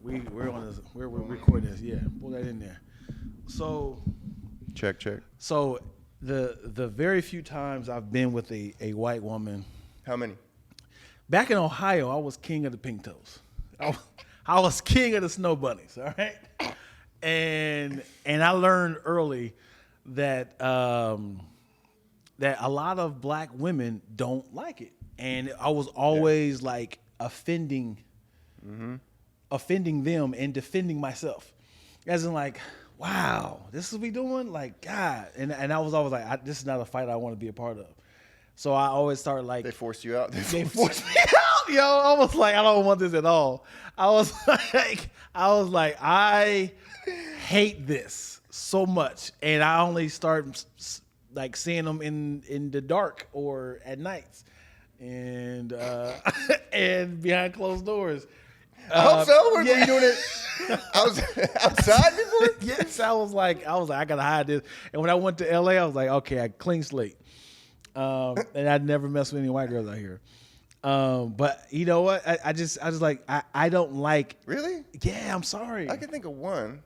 we're on this. We're recording this. Yeah, pull that in there. So check. So the very few times I've been with a white woman. How many? Back in Ohio, I was king of the pink toes. I was king of the snow bunnies. All right, and I learned early that that a lot of black women don't like it, and I was always like offending them and defending myself, as in like, wow, this is what we doing, like God, and I was always like, this is not a fight I want to be a part of. So I always started like, they forced you out. They forced me out, yo. I was like, I don't want this at all. I was like, I hate this so much, and I only start like seeing them in the dark or at nights, and and behind closed doors. I hope so. Were you doing it? I was outside before. Yes, I was like, I gotta hide this. And when I went to LA, I was like, okay, I clean slate. And I'd never mess with any white girls out here. But you know what? I just like, I don't like. Really? Yeah, I'm sorry. I can think of one.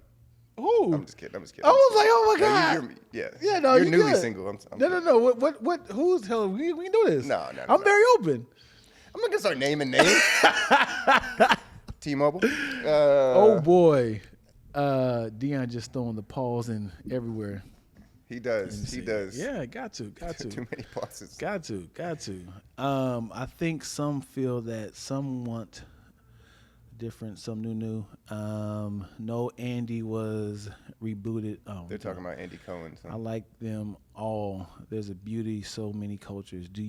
Ooh. I'm just kidding. I was like, oh my God. Yeah, no, you're you newly good. single. I'm No. What? Who's the hell? We can do this. No. I'm very open. I'm not gonna start naming names. T-Mobile. Oh boy, Dion just throwing the pause in everywhere. He does. Yeah, got to. Too many pauses. Got to. I think some feel that some want different, some new. No, Andy was rebooted. Oh, They're talking about Andy Cohen. So. I like them all. There's a beauty, so many cultures. Do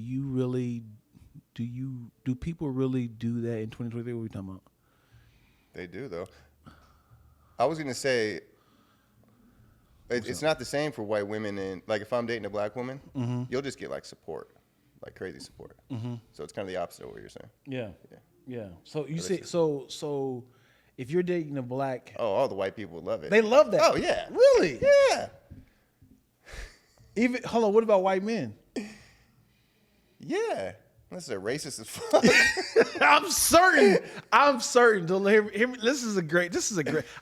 people really do that in 2023? What are we talking about? They do, though. I was going to say, it's not the same for white women. And like, if I'm dating a black woman, you'll just get like support, like crazy support. So it's kind of the opposite of what you're saying. Yeah. So you say, so if you're dating a black. Oh, all the white people would love it. They love that. Oh, yeah. Really? Yeah. Hold on, what about white men? Yeah. This is a racist as fuck. I'm certain. This is a great.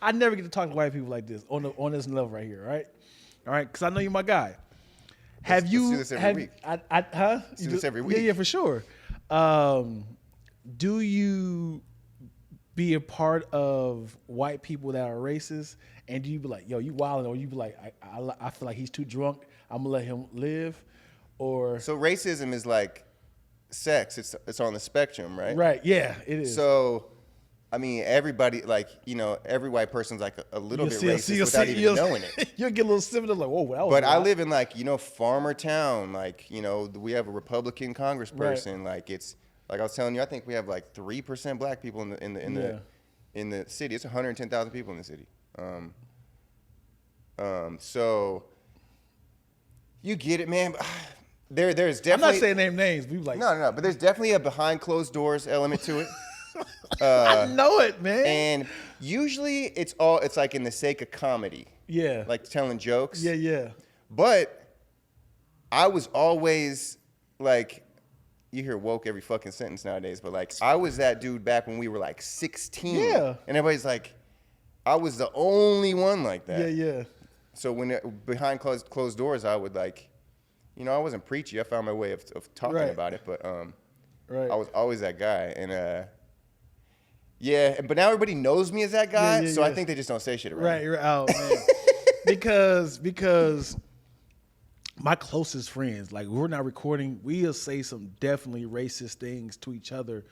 I never get to talk to white people like this on this level right here. All right, because I know you're my guy. Let's do this every week. Let's do this every week. Yeah, for sure. Do you be a part of white people that are racist, and do you be like, yo, you wilding, or you be like, I feel like he's too drunk, I'm gonna let him live, or so racism is like sex. It's on the spectrum, right? Right. Yeah, it is. So, I mean, everybody, like, every white person's like a little bit racist without even knowing it. You'll get a little similar, like, whoa, that was But I wild. live in like, Farmer Town. Like, we have a Republican congressperson. Right. Like, it's like I was telling you, I think we have like 3% black people in the city. It's 110,000 people in the city. So you get it, man. There's definitely. I'm not saying name names. We like no, but there's definitely a behind closed doors element to it. I know it, man. And usually it's like in the sake of comedy. Yeah. Like telling jokes. Yeah. But I was always like, you hear woke every fucking sentence nowadays, but like I was that dude back when we were like 16. Yeah. And everybody's like, I was the only one like that. Yeah. So when behind closed doors, I would like, I wasn't preachy. I found my way of talking about it, but I was always that guy. And but now everybody knows me as that guy, so I think they just don't say shit around me. Right. Oh, man. because my closest friends, like we're not recording, we'll say some definitely racist things to each other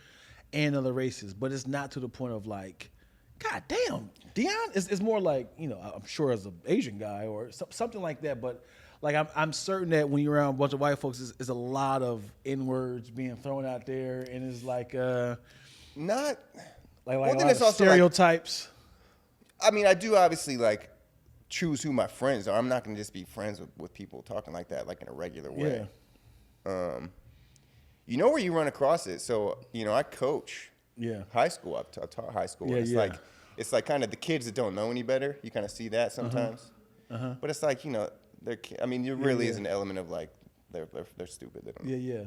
and other races, but it's not to the point of like, God damn, Dion is more like, I'm sure as an Asian guy or something like that, but like I'm certain that when you're around a bunch of white folks, is a lot of N-words being thrown out there, and it's like not like well, a then lot it's of also stereotypes. Like, I mean, I do obviously like choose who my friends are. I'm not gonna just be friends with people talking like that, like in a regular way. Yeah. Where you run across it. So I coach. Yeah. High school. I've taught high school. Yeah, it's like kind of the kids that don't know any better. You kind of see that sometimes. But it's like there really is an element of like they're stupid. They don't know. Yeah.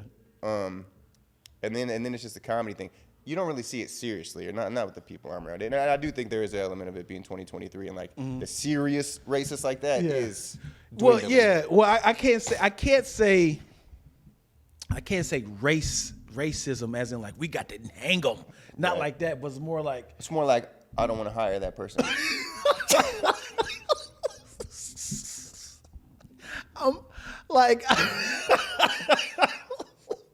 And then it's just a comedy thing. you don't really see it seriously, or not with the people I'm around. And I do think there is an element of it being 2023, and like the serious racist like that is. Well, dwindling. yeah. Well, I can't say racism as in like we got to hang them. Not Right. like that, but it's more like I don't want to hire that person. like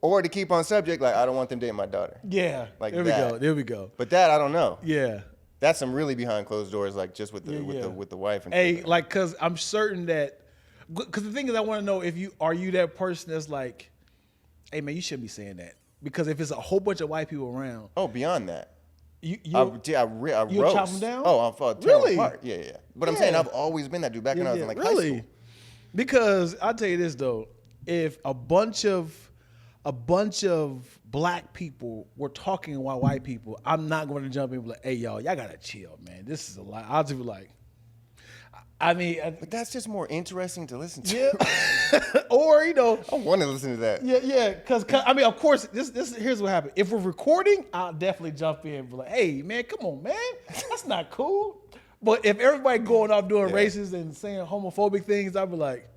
Or to keep on subject, like I don't want them dating my daughter. yeah. Like there that. we go. But that I don't know. Yeah. That's some really behind closed doors, like just with the Yeah. with the wife. And Hey, shit. like, cause I'm certain that, cause the thing is, I want to know if you that person that's like, hey man, you shouldn't be saying that, because if it's a whole bunch of white people around, Oh, beyond that. you I you'll roast. chop them down? Oh, I'm tearing Really? them apart. Yeah. But I'm Yeah. saying I've always been that dude back when I was in like high school. Because I'll tell you this though, if a bunch of black people were talking about white people, I'm not going to jump in and be like, hey y'all gotta chill, man. This is a lot. I'll just be like, But that's just more interesting to listen to. yeah. Or I want to listen to that. yeah. Because I mean, of course, this here's what happened. If we're recording, I'll definitely jump in and be like, hey man, come on, man, that's not cool. But if everybody going off doing racist and saying homophobic things, I'll be like,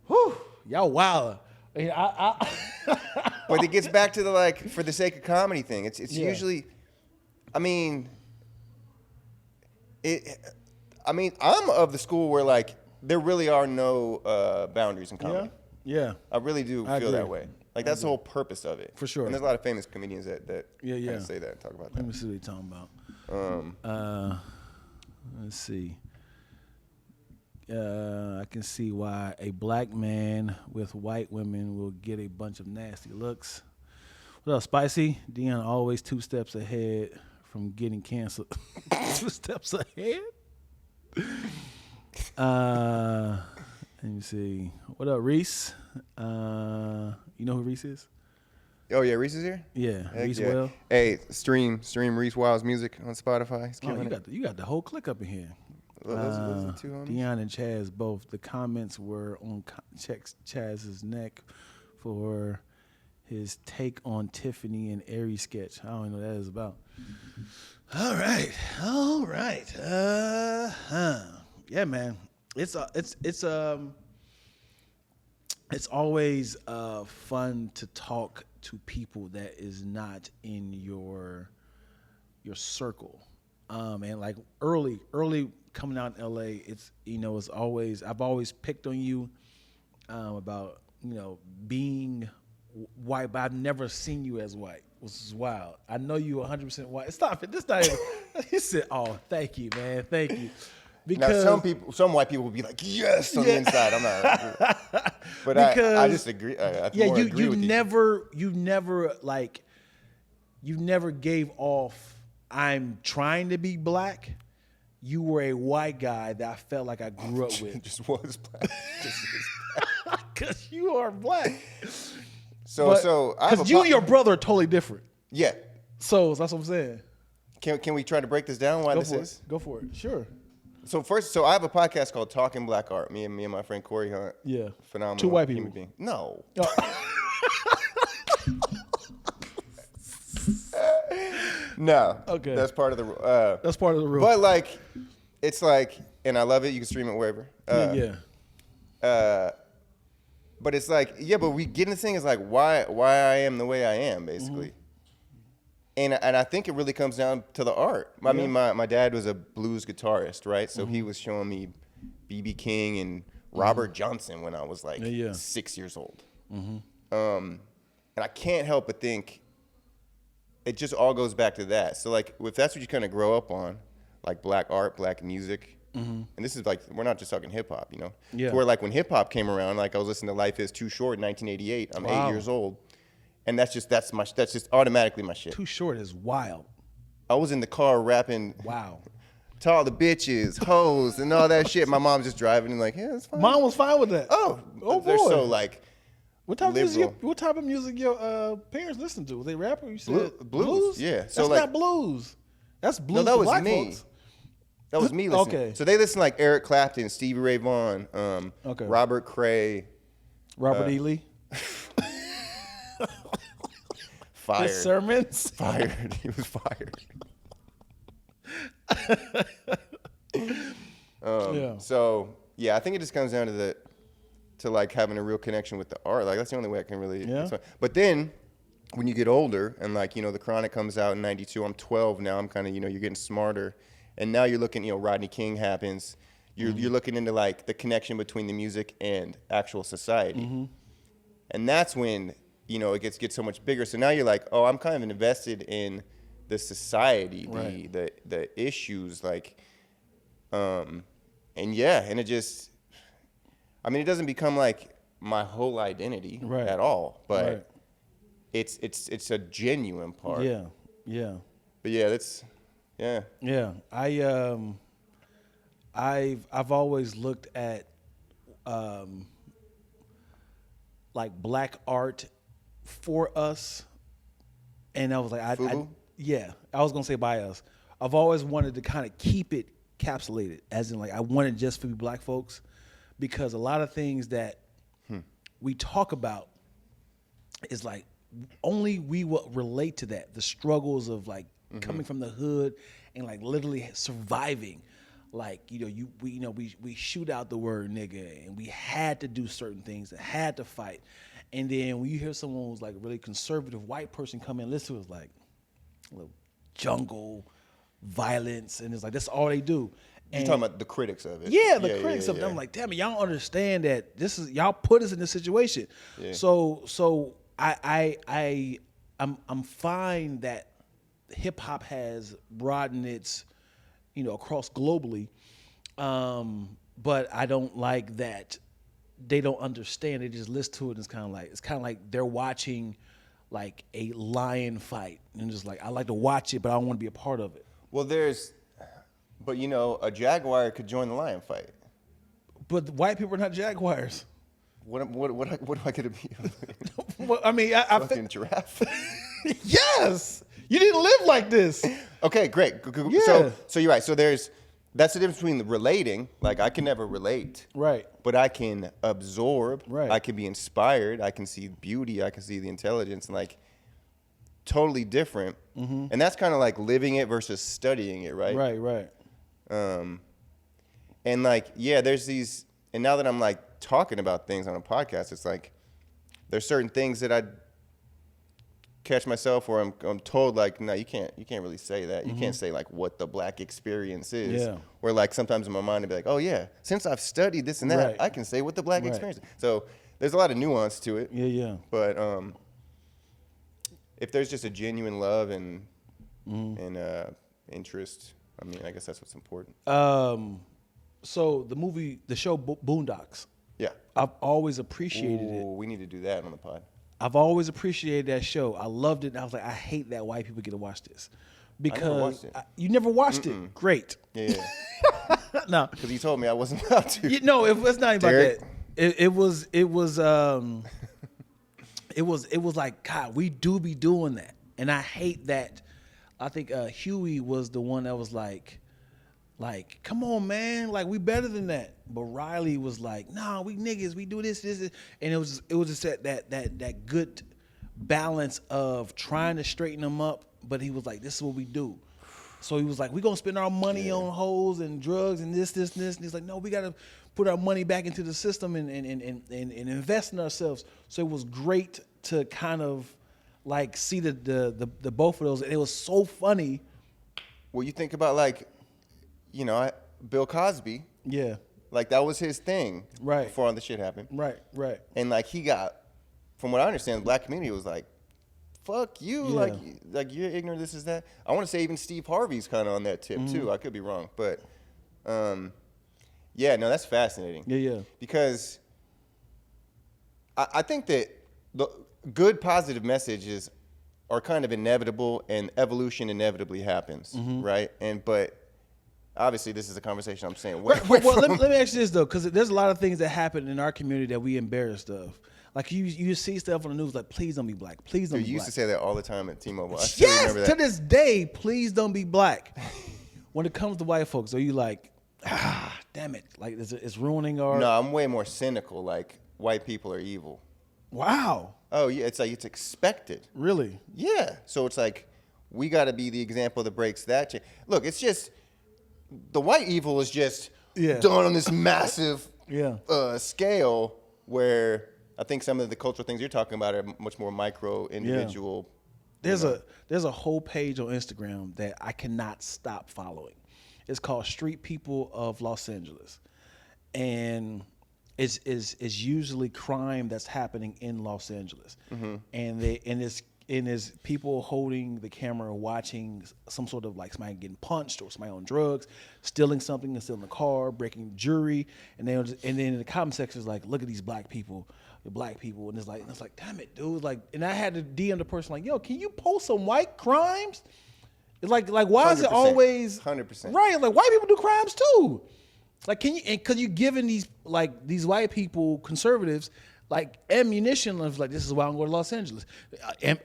whew, y'all wild. But it gets back to the like for the sake of comedy thing. It's usually, I mean, I'm of the school where like there really are no boundaries in comedy. Yeah. I really do I feel agree. that way. Like that's the whole purpose of it. For sure. And there's a lot of famous comedians that Yeah. kind of say that and talk about Let that. me see what you're talking about. Let's see. I can see why a black man with white women will get a bunch of nasty looks. What else, Spicy? Dion always 2 steps ahead from getting canceled. 2 steps ahead? Let me see. What up, Reese? You know who Reese is? Oh yeah, Reese is here. Yeah, Heck Reese yeah. Well. Hey, stream Reese Wild's music on Spotify. He's Oh, killing it. you got the whole clique up in here. What was the two homies? Dion and Chaz both. The comments were on Chaz's neck for his take on Tiffany and Aries sketch. I don't even know what that is about. All right. Yeah, man. It's always fun to talk to people that is not in your circle. And like early coming out in LA, it's always, I've always picked on you about being white, but I've never seen you as white, which is wild. I know you 100% white. Stop it. This not even. He said, "Oh, thank you, man, thank you." Because Now some white people will be like, yes, on the inside. I'm not. But I just agree. You never gave off, I'm trying to be black. You were a white guy that I felt like I grew up with. Just was black. Because you are black. So because you and your brother are totally different. Yeah. So that's what I'm saying. Can we try to break this down? Why this is? Go for it. Sure. So I have a podcast called Talking Black Art. Me and my friend Corey Hunt. Yeah. Phenomenal. 2 white human people. being. No. No. Okay. That's part of the. That's part of the rule. But like, it's like, and I love it. You can stream it wherever. But it's like, but we get in this thing is like why I am the way I am, basically. Mm-hmm. And I think it really comes down to the art. I mean, my dad was a blues guitarist, right? So he was showing me B.B. King and Robert Johnson when I was like 6 years old. And I can't help but think it just all goes back to that. So like, if that's what you kind of grow up on, like black art, black music, and this is like, we're not just talking hip hop, Yeah. Where like when hip hop came around, like I was listening to Life Is Too Short in 1988. I'm 8 years old. And that's just automatically my shit. Too Short is wild. I was in the car rapping Wow. to all the bitches, hoes, and all that shit. My mom's just driving and like, yeah, it's fine. Mom was fine with that. Oh they're boy. so like What type liberal. what type of music your parents listened to? Was they rapper? You said blues, yeah. That's So, like- not blues. That's blues. that for was black me. folks. That was me listening. Okay. So they listen like Eric Clapton, Stevie Ray Vaughan, Okay. Robert Cray, Robert E. Lee. fired. His sermons? Fired. He was fired. Yeah. So yeah, I think it just comes down to like having a real connection with the art. Like that's the only way I can really. Yeah. But then when you get older and like The Chronic comes out in '92, I'm 12 now. I'm kind of you're getting smarter, and now you're looking. Rodney King happens. You're looking into like the connection between the music and actual society, and that's when it gets so much bigger. So now you're like, oh, I'm kind of invested in the society, Right. the issues, like, and it just, it doesn't become like my whole identity Right. at all, but Right. it's a genuine part. Yeah. Yeah. But yeah, yeah. Yeah. I've always looked at like black art for us, and I was like, FUBU? I was gonna say by us. I've always wanted to kind of keep it capsulated, as in like I wanted just for black folks, because a lot of things that we talk about is like only we will relate to that, the struggles of like coming from the hood and like literally surviving. Like we shoot out the word nigga, and we had to do certain things and had to fight. And then when you hear someone who's like a really conservative white person come in and listen to it, it's like a little jungle violence, and it's like that's all they do. You're talking about the critics of it. Yeah, the critics of it. I'm like, damn it, y'all don't understand that this is y'all put us in this situation. Yeah. So I'm fine that hip hop has broadened its across globally, but I don't like that they don't understand. They just listen to it, and it's kind of like they're watching like a lion fight, and just like I like to watch it, but I don't want to be a part of it. Well, but a jaguar could join the lion fight. But the white people are not jaguars. What do I get to be? Well, I mean, I Fucking giraffe. yes, you didn't live like this. Okay, great. Yeah. So you're right. So that's the difference between the relating. Like I can never relate, Right. but I can absorb. Right. I can be inspired. I can see beauty. I can see the intelligence, and like totally different. And that's kind of like living it versus studying it, right? Right. And like, yeah, there's these, and now that I'm like talking about things on a podcast, it's like there's certain things that I catch myself where I'm told like, no, you can't really say that. You can't say like what the black experience is. Yeah. Where like sometimes in my mind I'd be like, oh yeah, since I've studied this and that, Right. I can say what the black Right. experience is. So there's a lot of nuance to it. Yeah. But if there's just a genuine love and interest, I guess that's what's important. So the show Boondocks, Yeah. I've always appreciated it. Ooh, we need to do that on the pod. I've always appreciated that show. I loved it. And I was like, I hate that white people get to watch this because watched it. you never watched it. Great. Yeah. No, Because he told me I wasn't allowed to. it was not about Derek? that. It was like, God, we do be doing that, and I hate that. I think Huey was the one that was like, come on, man, like we better than that. But Riley was like, nah, we niggas, we do this, and it was just that good balance of trying to straighten them up, but he was like, this is what we do. So he was like, we're gonna spend our money on hoes and drugs and this. And he's like, no, we gotta put our money back into the system and invest in ourselves. So it was great to kind of like see the both of those. And it was so funny. Well, you think about like, Bill Cosby, Yeah. like that was his thing. Right. Before all the shit happened. Right. And like he got, from what I understand, the black community was like, fuck you, Yeah. like you're ignorant, this is that. I want to say even Steve Harvey's kind of on that tip too. I could be wrong, but yeah, no, that's fascinating. Yeah. Because I think that the good positive messages are kind of inevitable, and evolution inevitably happens, right? But obviously, this is a conversation I'm saying. Well, let me ask you this though, because there's a lot of things that happen in our community that we embarrassed of. Like you see stuff on the news like, please don't be black. Please don't Dude, be you black. used to say that all the time at T-Mobile. I still Yes, remember to that. this day, please don't be black. When it comes to white folks, are you like, damn it, like it's ruining our? No, I'm way more cynical. Like white people are evil. Wow. Oh yeah, it's like it's expected. Really? Yeah. So it's like we got to be the example that breaks that chain. Look, it's just the white evil is just done on this massive scale where I think some of the cultural things you're talking about are much more micro, individual. There's a whole page on Instagram that I cannot stop following. It's called Street People of Los Angeles, and it's usually crime that's happening in Los Angeles, and it's people holding the camera watching some sort of like somebody getting punched or somebody on drugs, stealing something and stealing a car, breaking jewelry, and then in the comment section is like, look at these black people, and it's like, damn it, dude, like, and I had to DM the person like, yo, can you post some white crimes? It's like why is it always 100%? Right, like white people do crimes too. Like, can you, and because you're giving these white people, conservatives, like ammunition of like, this is why I'm going to Los Angeles.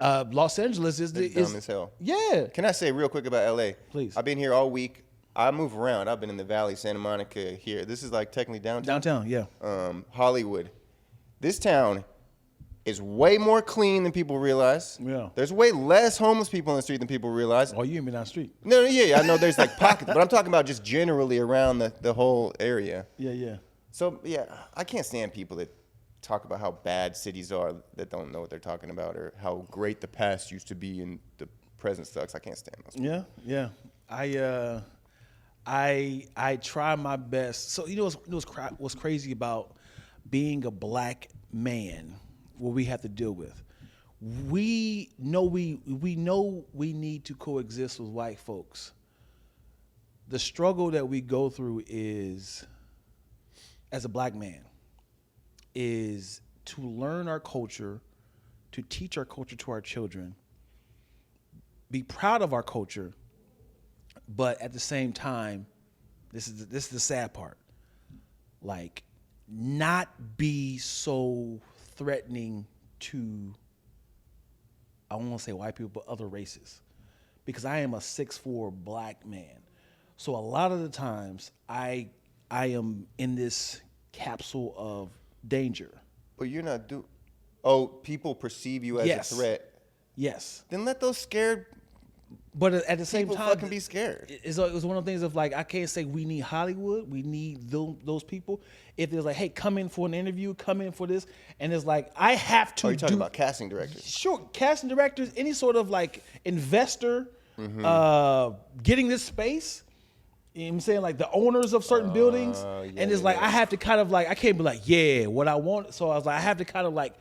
Los Angeles is dumb as hell. Yeah. Can I say real quick about LA? Please. I've been here all week. I move around. I've been in the Valley, Santa Monica, here. This is like technically downtown. Downtown, yeah. Hollywood. This town is way more clean than people realize. Yeah. There's way less homeless people on the street than people realize. Oh, you ain't been down the street. No, yeah, I know there's like pockets, but I'm talking about just generally around the whole area. Yeah. So, yeah, I can't stand people that talk about how bad cities are that don't know what they're talking about, or how great the past used to be and the present sucks. I can't stand those people. Yeah. I try my best. So you know what's crazy about being a black man, what we have to deal with. We know we need to coexist with white folks. The struggle that we go through is, as a black man, is to learn our culture, to teach our culture to our children, be proud of our culture, but at the same time, this is the sad part, like, not be so threatening to, I don't want to say white people, but other races, because I am a 6'4" black man. So a lot of the times I am in this capsule of danger. But you're not people perceive you as Yes. a threat. Yes. Then let those scared But at the same people time, fucking be scared. It's one of the things of like, I can't say we need Hollywood, we need those people. If there's like, hey, come in for an interview, come in for this, and it's like, I have to. Are you talking about casting directors? Sure, casting directors, any sort of like investor, getting this space. You know what I'm saying? Like the owners of certain buildings, and it's like I have to kind of like, I can't be like, yeah, what I want. So I was like, I have to kind of like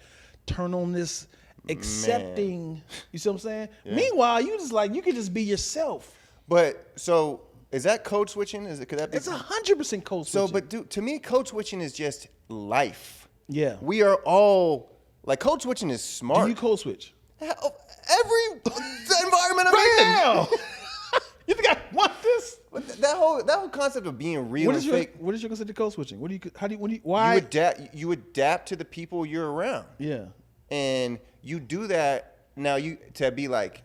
turn on this accepting. You see what I'm saying? Yeah. Meanwhile, you just like, you can just be yourself. But so is that code switching? Could that be? It's 100% code switching. So, but dude, to me, code switching is just life. Yeah, we are all like, code switching is smart. Do you code switch? Every environment I'm right in. Now. You think I want this? That whole concept of being real and fake. What is your concept of code switching? Why? You adapt to the people you're around. Yeah. And you do that now. To be like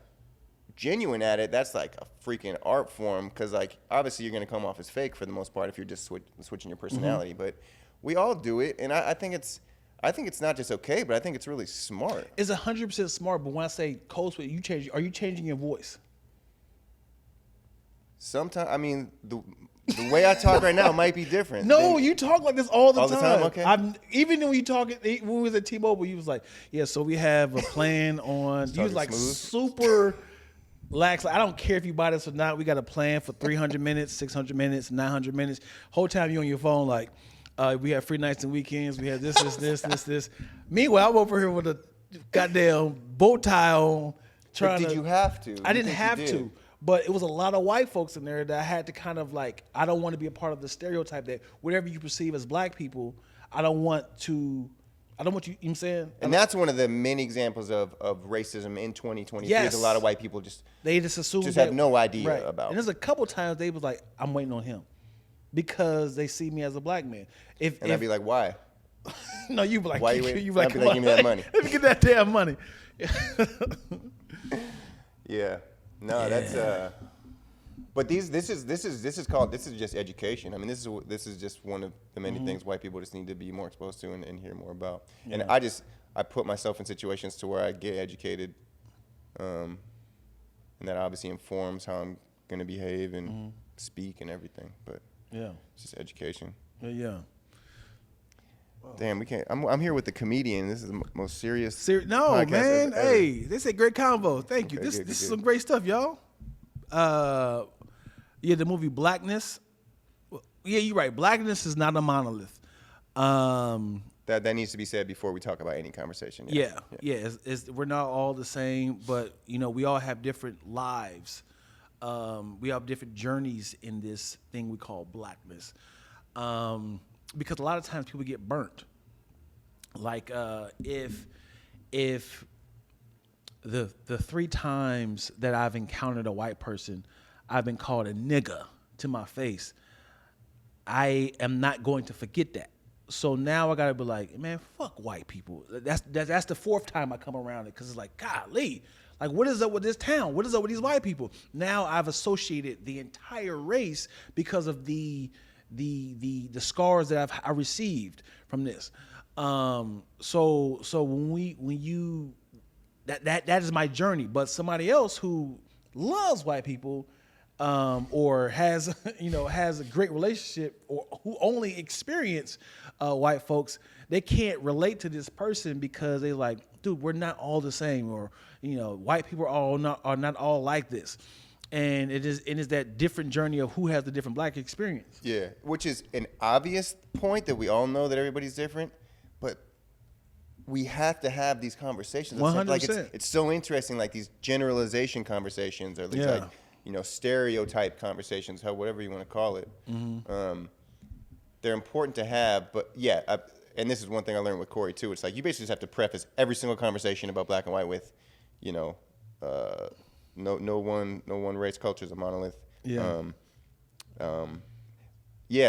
genuine at it, that's like a freaking art form, because like obviously you're gonna come off as fake for the most part if you're just switching your personality. But we all do it, and I think it's not just okay, but I think it's really smart. It's 100% smart. But when I say code switch, are you changing your voice? Sometimes, I mean, the way I talk right now might be different. No, you talk like this all the time. All the time, okay. Even when when we was at T-Mobile, you was like, yeah, so we have a plan on, you was like smooth. Super lax. Like, I don't care if you buy this or not. We got a plan for 300 minutes, 600 minutes, 900 minutes. Whole time you on your phone like, we have free nights and weekends. We have this. Meanwhile, I'm over here with a goddamn bow tie on. Did you have to? I didn't have to. But it was a lot of white folks in there that I had to kind of like, I don't want to be a part of the stereotype that whatever you perceive as black people, I don't want you, you know what I'm saying? And that's one of the many examples of racism in 2023. Yes. A lot of white people they just assume have no idea right. about. And there's a couple times they was like, I'm waiting on him because they see me as a black man. I'd be like, why? No, you be like, why you like, give me that money. Let me get that damn money. Yeah. No, that's but this is just education. I mean, this is just one of the many things white people just need to be more exposed to and hear more about. Yeah. And I put myself in situations to where I get educated, and that obviously informs how I'm gonna behave and speak and everything. But Yeah. it's just education. Yeah. Damn, we can't. I'm here with the comedian. This is the most serious. No, podcast man. ever. Hey, this is a great convo. Thank you. Okay, This good, is good. some great stuff, y'all. Yeah, the movie Blackness. Yeah, you're right. Blackness is not a monolith. That needs to be said before we talk about any conversation. Yeah. We're not all the same, but we all have different lives. We have different journeys in this thing we call blackness. Because a lot of times people get burnt. Like if the 3 times that I've encountered a white person, I've been called a nigga to my face, I am not going to forget that. So now I gotta be like, man, fuck white people. That's the 4th time I come around it, because it's like, golly, like, what is up with this town? What is up with these white people? Now I've associated the entire race because of the scars that I received from this. So when you that is my journey. But somebody else who loves white people, or has a great relationship, or who only experience white folks, they can't relate to this person because they like, dude, we're not all the same, or white people are not all like this. And it is that different journey of who has the different black experience. Yeah, which is an obvious point that we all know that everybody's different, but we have to have these conversations. 100%. Like it's so interesting, like these generalization conversations, or these stereotype conversations, whatever you want to call it. Mm-hmm. They're important to have, but and this is one thing I learned with Corey too. It's like you basically just have to preface every single conversation about black and white with, no one race culture is a monolith. Yeah.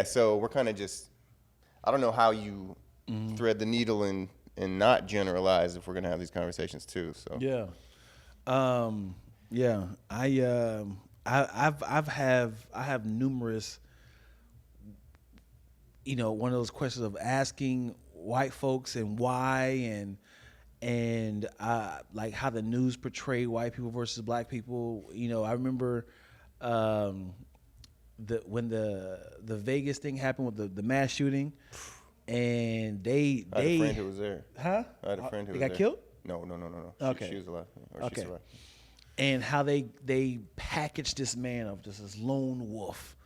So we're kind of just, I don't know how you thread the needle and not generalize if we're gonna have these conversations too. So I have numerous, one of those questions of asking white folks and why, and like how the news portray white people versus black people. I remember when the Vegas thing happened with the mass shooting, and I had a friend who was there. Huh? I had a friend who was got there. killed? No. Okay. She was alive. Okay. She survived. And how they packaged this man of just this lone wolf.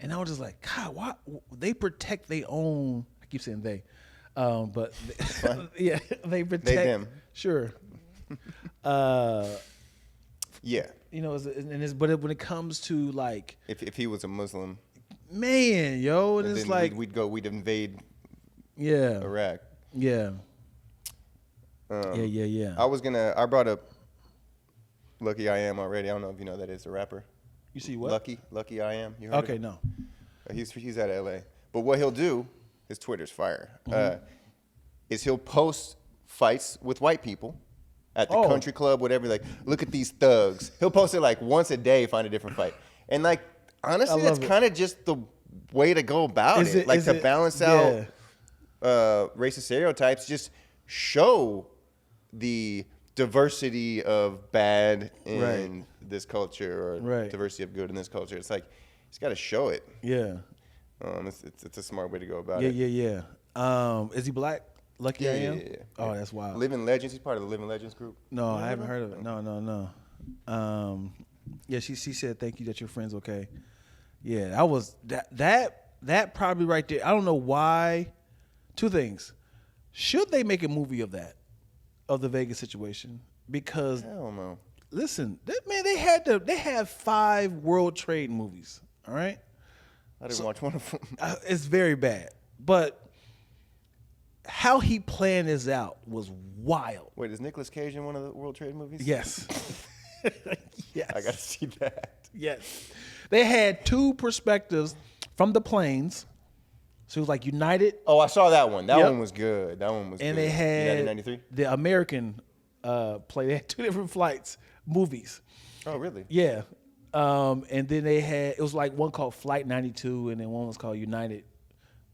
And I was just like, God, why they protect their own? I keep saying they, but they protect them. Sure. Yeah. But when it comes to like, if he was a Muslim, man, and it's then like we'd invade. Yeah. Iraq. Yeah. Yeah. I brought up Lucky I Am already. I don't know if you know that is a rapper. You see what? Lucky I Am. You heard okay, of him? No. He's out of LA. But what he'll do, his Twitter's fire, is he'll post fights with white people at the country club, whatever. Like, look at these thugs. He'll post it like once a day, find a different fight. And like, honestly, that's kind of just the way to go about it. Like to balance out racist stereotypes, just show the diversity of bad in this culture, or diversity of good in this culture. It's like he's got to show it. Yeah. It's a smart way to go about it. Yeah. Is he black? Lucky I Am? Yeah. Oh, that's wild. Living Legends. He's part of the Living Legends group. No, I haven't heard of it. No. Yeah, she said thank you that your friend's okay. Yeah, that was that probably right there. I don't know why. 2 things. Should they make a movie of that, of the Vegas situation? Because hell no. Listen, they have 5 World Trade movies. All right. I didn't watch one of them. It's very bad, but how he planned this out was wild. Wait, is Nicolas Cage in one of the World Trade movies? Yes. Yes. I gotta see that. Yes. They had 2 perspectives from the planes. So it was like United. Oh, I saw that one. That one was good. And they had United 93? the American play. They had 2 different flights, movies. Oh, really? Yeah. And then it was like one called Flight 92, and then one was called United,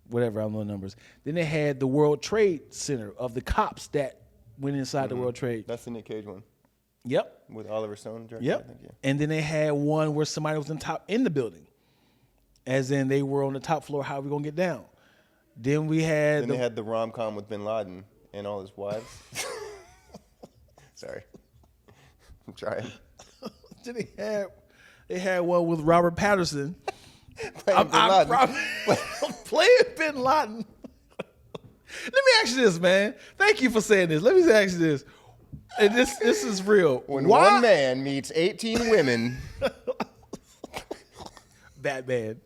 whatever, I don't know the numbers. Then they had the World Trade Center of the cops that went inside the World Trade. That's the Nick Cage one. Yep. With Oliver Stone directed, Yep. I think, yeah. And then they had one where somebody was in the building. As in they were on the top floor, how are we gonna get down? Then we had Then they had the rom-com with Bin Laden and all his wives. Sorry. I'm trying. then they had one with Robert Patterson. Playing Bin Laden. Playing Bin Laden. Let me ask you this, man. Thank you for saying this. Let me ask you this. And this is real. When one man meets 18 women. Batman.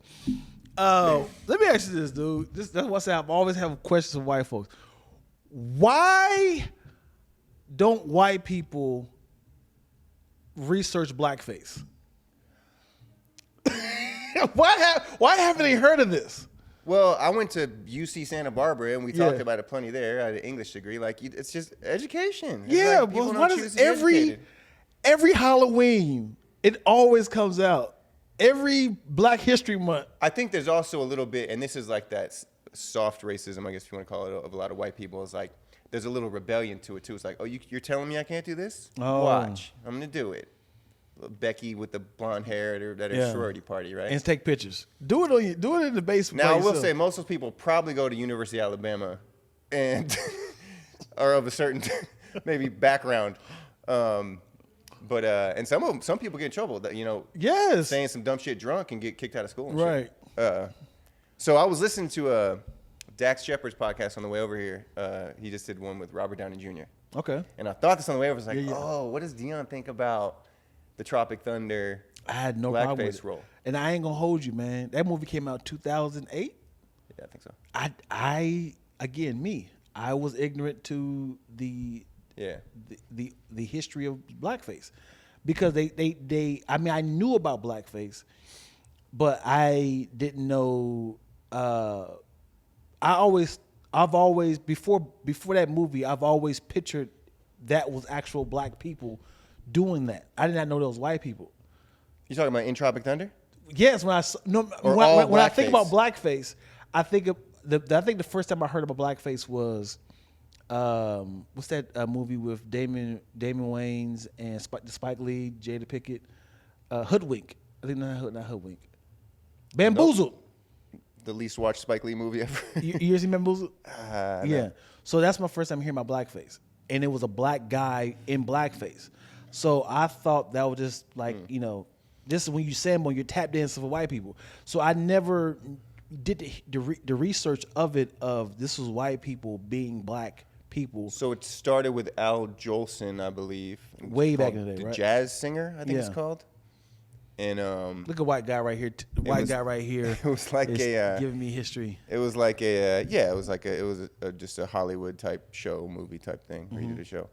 Let me ask you this, dude. That's why I say I always have questions of white folks. Why don't white people research blackface? Why haven't they heard of this? Well, I went to UC Santa Barbara and we talked about it plenty there. I had an English degree. Like, it's just education. It's Yeah, like but people why don't does choose to be educated. every Halloween it always comes out? Every Black History Month. I think there's also a little bit, and this is like that soft racism, I guess if you want to call it, of a lot of white people. It's like there's a little rebellion to it too. It's like, oh, you're telling me I can't do this? Oh. Watch, I'm gonna do it. Becky with the blonde hair at her sorority party, right? And take pictures. Do it in the basement. Now I will say most of those people probably go to University of Alabama, and are of a certain maybe background. But and some people get in trouble that yes, saying some dumb shit drunk and get kicked out of school. And right. Shit. So I was listening to Dax Shepard's podcast on the way over here. He just did one with Robert Downey Jr. Okay. And I thought this on the way over. I was like, Yeah. oh, what does Dion think about the Tropic Thunder? I had no problem with blackface it. role. And I ain't gonna hold you, man. That movie came out 2008. Yeah, I think so. I was ignorant to the history of blackface because I knew about blackface, but I didn't know. I've always before that movie, I've always pictured that was actual black people doing that. I did not know those white people. You talking about In Tropic Thunder? Yes, when I think about blackface, I think the first time I heard about blackface was what's that movie with Damon Wayans and Spike Lee, Jada Pinkett, Hoodwink. I think not Hoodwink. Bamboozled. Nope. The least watched Spike Lee movie ever. you ever seen Bamboozled? No. Yeah. So that's my first time hearing about blackface, and it was a black guy in blackface. So I thought that was just like this is when you sample, you're tap dancing for white people. So I never did the research of it. Of this was white people being black people. So it started with Al Jolson, I believe. Way back in the day, the right? jazz singer, I think it's called. And look at white guy right here. Guy right here. It was like giving me history. It was like just a Hollywood type show, movie type thing. Where you did a show.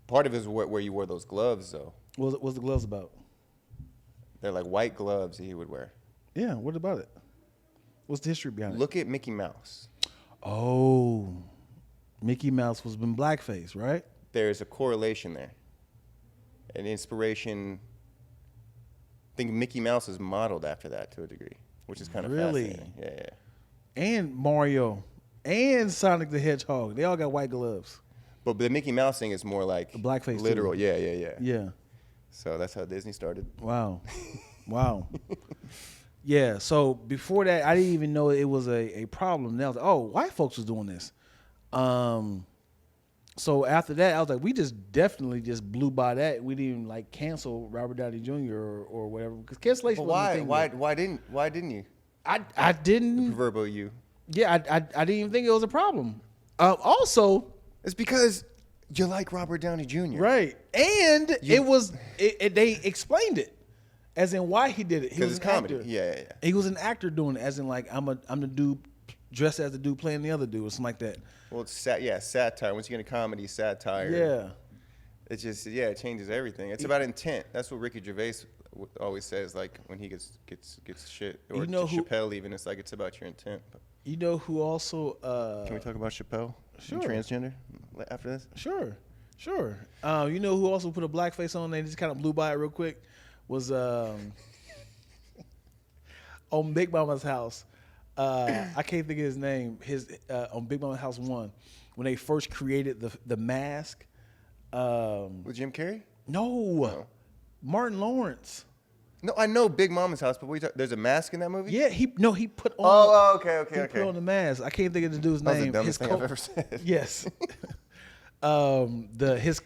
Part of it is where you wore those gloves, though. What's the gloves about? They're like white gloves he would wear. Yeah, what about it? What's the history behind it? Look at Mickey Mouse. Oh, Mickey Mouse was in blackface, right? There's a correlation there. An inspiration. I think Mickey Mouse is modeled after that to a degree, which is kind of fascinating. Yeah. And Mario and Sonic the Hedgehog, they all got white gloves. But the Mickey Mouse thing is more like the blackface literal. too. Yeah. So that's how Disney started. Wow. Yeah. So before that, I didn't even know it was a problem. Then I was like, oh, white folks was doing this. So after that, I was like, we just definitely just blew by that. We didn't even like cancel Robert Downey Jr. or whatever because cancellation. But why didn't you? I didn't. The proverbial you. Yeah, I didn't even think it was a problem. Also, it's because you like Robert Downey Jr. Right. And they explained it as in why he did it. He was it's an comedy. actor. Yeah. He was an actor doing it as in like I'm the dude dressed as the dude playing the other dude or something like that. Well, it's satire. Once you get into comedy, satire. Yeah. It just it changes everything. It's about intent. That's what Ricky Gervais always says. Like when he gets shit, or Chappelle even. It's like it's about your intent. But you know who also? Can we talk about Chappelle? Sure. And transgender after this? Sure. You know who also put a blackface on? They just kind of blew by it real quick. Was on Big Mama's house. I can't think of his name. His on Big Mama House 1, when they first created the mask. With Jim Carrey? No, Martin Lawrence. No, I know Big Mama's House, but there's a mask in that movie? Yeah, he put on. Oh, okay. He put on the mask. I can't think of the dude's That was name. the dumbest thing I've ever said. Yes.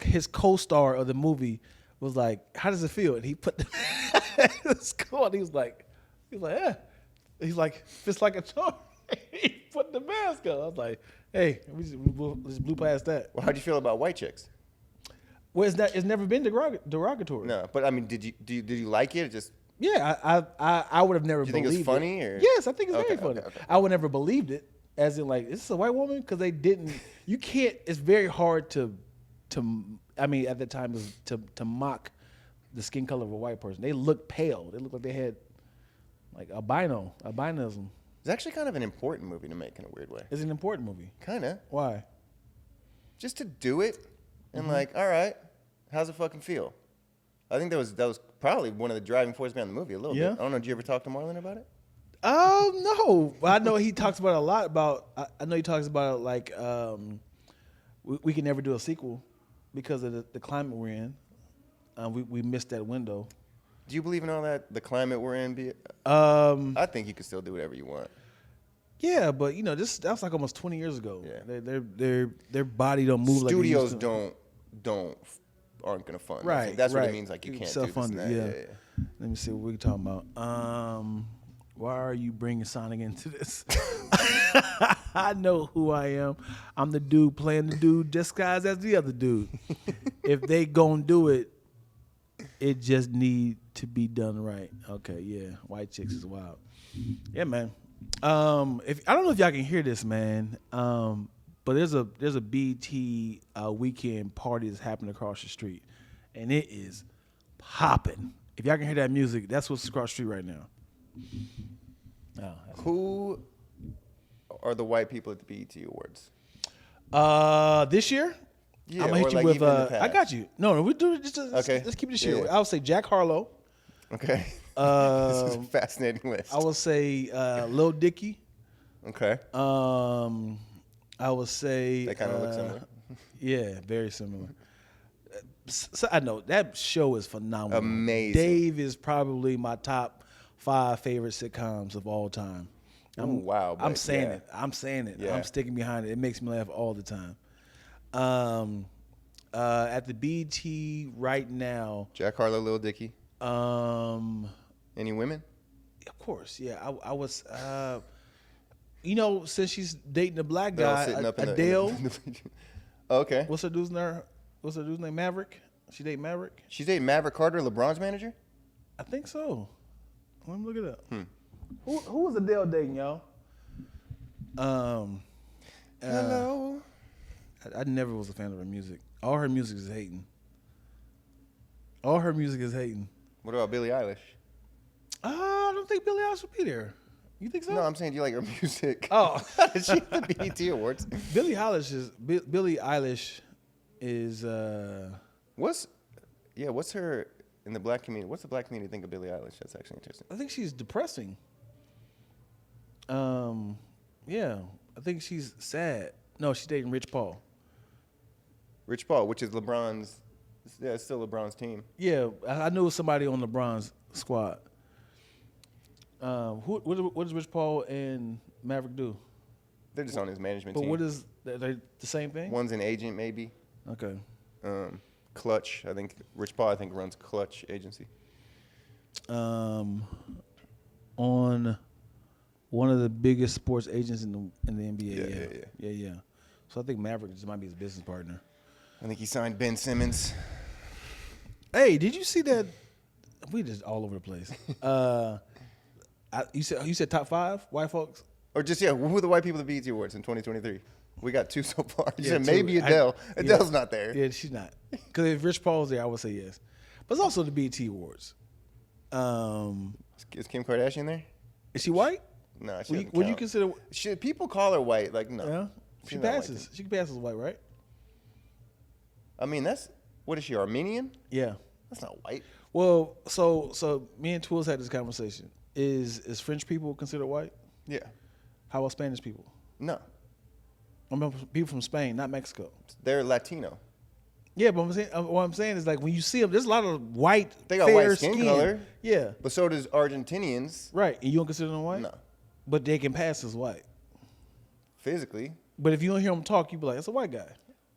His co-star of the movie was like, "How does it feel?" And he put it's cool. And he was like, "Yeah." He's like, "It's like a charm." He put the mask on. I was like, "Hey, we just blew past that." Well, how'd you feel about white chicks? Well, it's never been derogatory. No, but I mean, did you like it? Or just Yeah, I would have never. Do you think believed it's funny? it. Or? Yes, I think it's very Okay, funny. okay. I would never believed it, as in like, is this a white woman? Because they didn't. You can't. It's very hard to. I mean, at the time, was to mock the skin color of a white person. They look pale. They look like they had like albinism. It's actually kind of an important movie to make in a weird way. It's an important movie. Kind of. Why? Just to do it and like, all right, how's it fucking feel? I think that was probably one of the driving forces behind the movie a little bit. I don't know. Did you ever talk to Marlon about it? No. I know he talks about it a lot. I know he talks about it like we can never do a sequel because of the climate we're in. We missed that window. Do you believe in all that? The climate we're in? I think you can still do whatever you want. Yeah, but you know, that was like almost 20 years ago. Yeah. Their body don't move like it used Studios to. aren't gonna fund. Right. That's right. what it means. Like you can't self-funded. do this and that. Yeah. Let me see what we're talking about. Why are you bringing Sonic into this? I know who I am. I'm the dude playing the dude disguised as the other dude. If they gonna do it, it just need to be done right. Okay, yeah. White chicks is wild. Yeah, man. If I don't know if y'all can hear this, man. But there's a BT weekend party that's happening across the street, and it is popping. If y'all can hear that music, that's what's across the street right now. Who are the white people at the BET Awards? This year, Yeah, I'm gonna hit or you like with. even in the past. I got you. No, we do it. Okay. Let's keep it this year. Yeah. I would say Jack Harlow. Okay. This is a fascinating list. I would say Lil Dicky. Okay. I would say They kind of look similar. Yeah, very similar. So I know that show is phenomenal. Amazing. Dave is probably my top 5 favorite sitcoms of all time. Wow. I'm but saying yeah. it. I'm saying it. Yeah. I'm sticking behind it. It makes me laugh all the time. At the BT right now. Jack Harlow, Lil Dicky. Any women? Of course, yeah. I was. You know, since she's dating a black They're all guy, sitting up in Adele. Okay. What's her dude's name? Maverick. She date Maverick. She's dating Maverick Carter, LeBron's manager? I think so. Let me look it up. Who was Adele dating, y'all? Hello. I never was a fan of her music. All her music is hating. What about Billie Eilish? I don't think Billie Eilish would be there. You think so? No, I'm saying, do you like her music? Oh, Is she at the BET Awards? Billie Eilish is. What's her in the black community? What's the black community think of Billie Eilish? That's actually interesting. I think she's depressing. Yeah, I think she's sad. No, she's dating Rich Paul. Rich Paul, which is LeBron's. Yeah, it's still LeBron's team. Yeah, I knew somebody on LeBron's squad. What does Rich Paul and Maverick do? They're just on his management But team. what is they the same thing? One's an agent, maybe. Okay. Clutch, I think. Rich Paul, I think, runs Clutch agency. On one of the biggest sports agents in the NBA. Yeah. So I think Maverick just might be his business partner. I think he signed Ben Simmons. Hey, did you see that? We just all over the place. You said top 5 white folks. Or just, who are the white people at the BET Awards in 2023? We got 2 so far. You said two. maybe Adele. Adele's not there. Yeah, she's not. Because if Rich Paul's there, I would say yes. But it's also the BET Awards. Is Kim Kardashian there? Is she white? No, she doesn't Would you count. consider? Should people call her white? Like, no. Yeah, She's she not white passes. to me. She passes white, right? I mean, what is she, Armenian? Yeah. That's not white. Well, so me and Tools had this conversation. Is French people considered white? Yeah. How about Spanish people? No, I mean, people from Spain, not Mexico. they're Latino. Yeah, but what I'm saying is like when you see them, there's a lot of white. They got fair white skin color. Yeah, But so does Argentinians. right. And you don't consider them white? No, But they can pass as white. physically. But if you don't hear them talk, you be like, that's a white guy.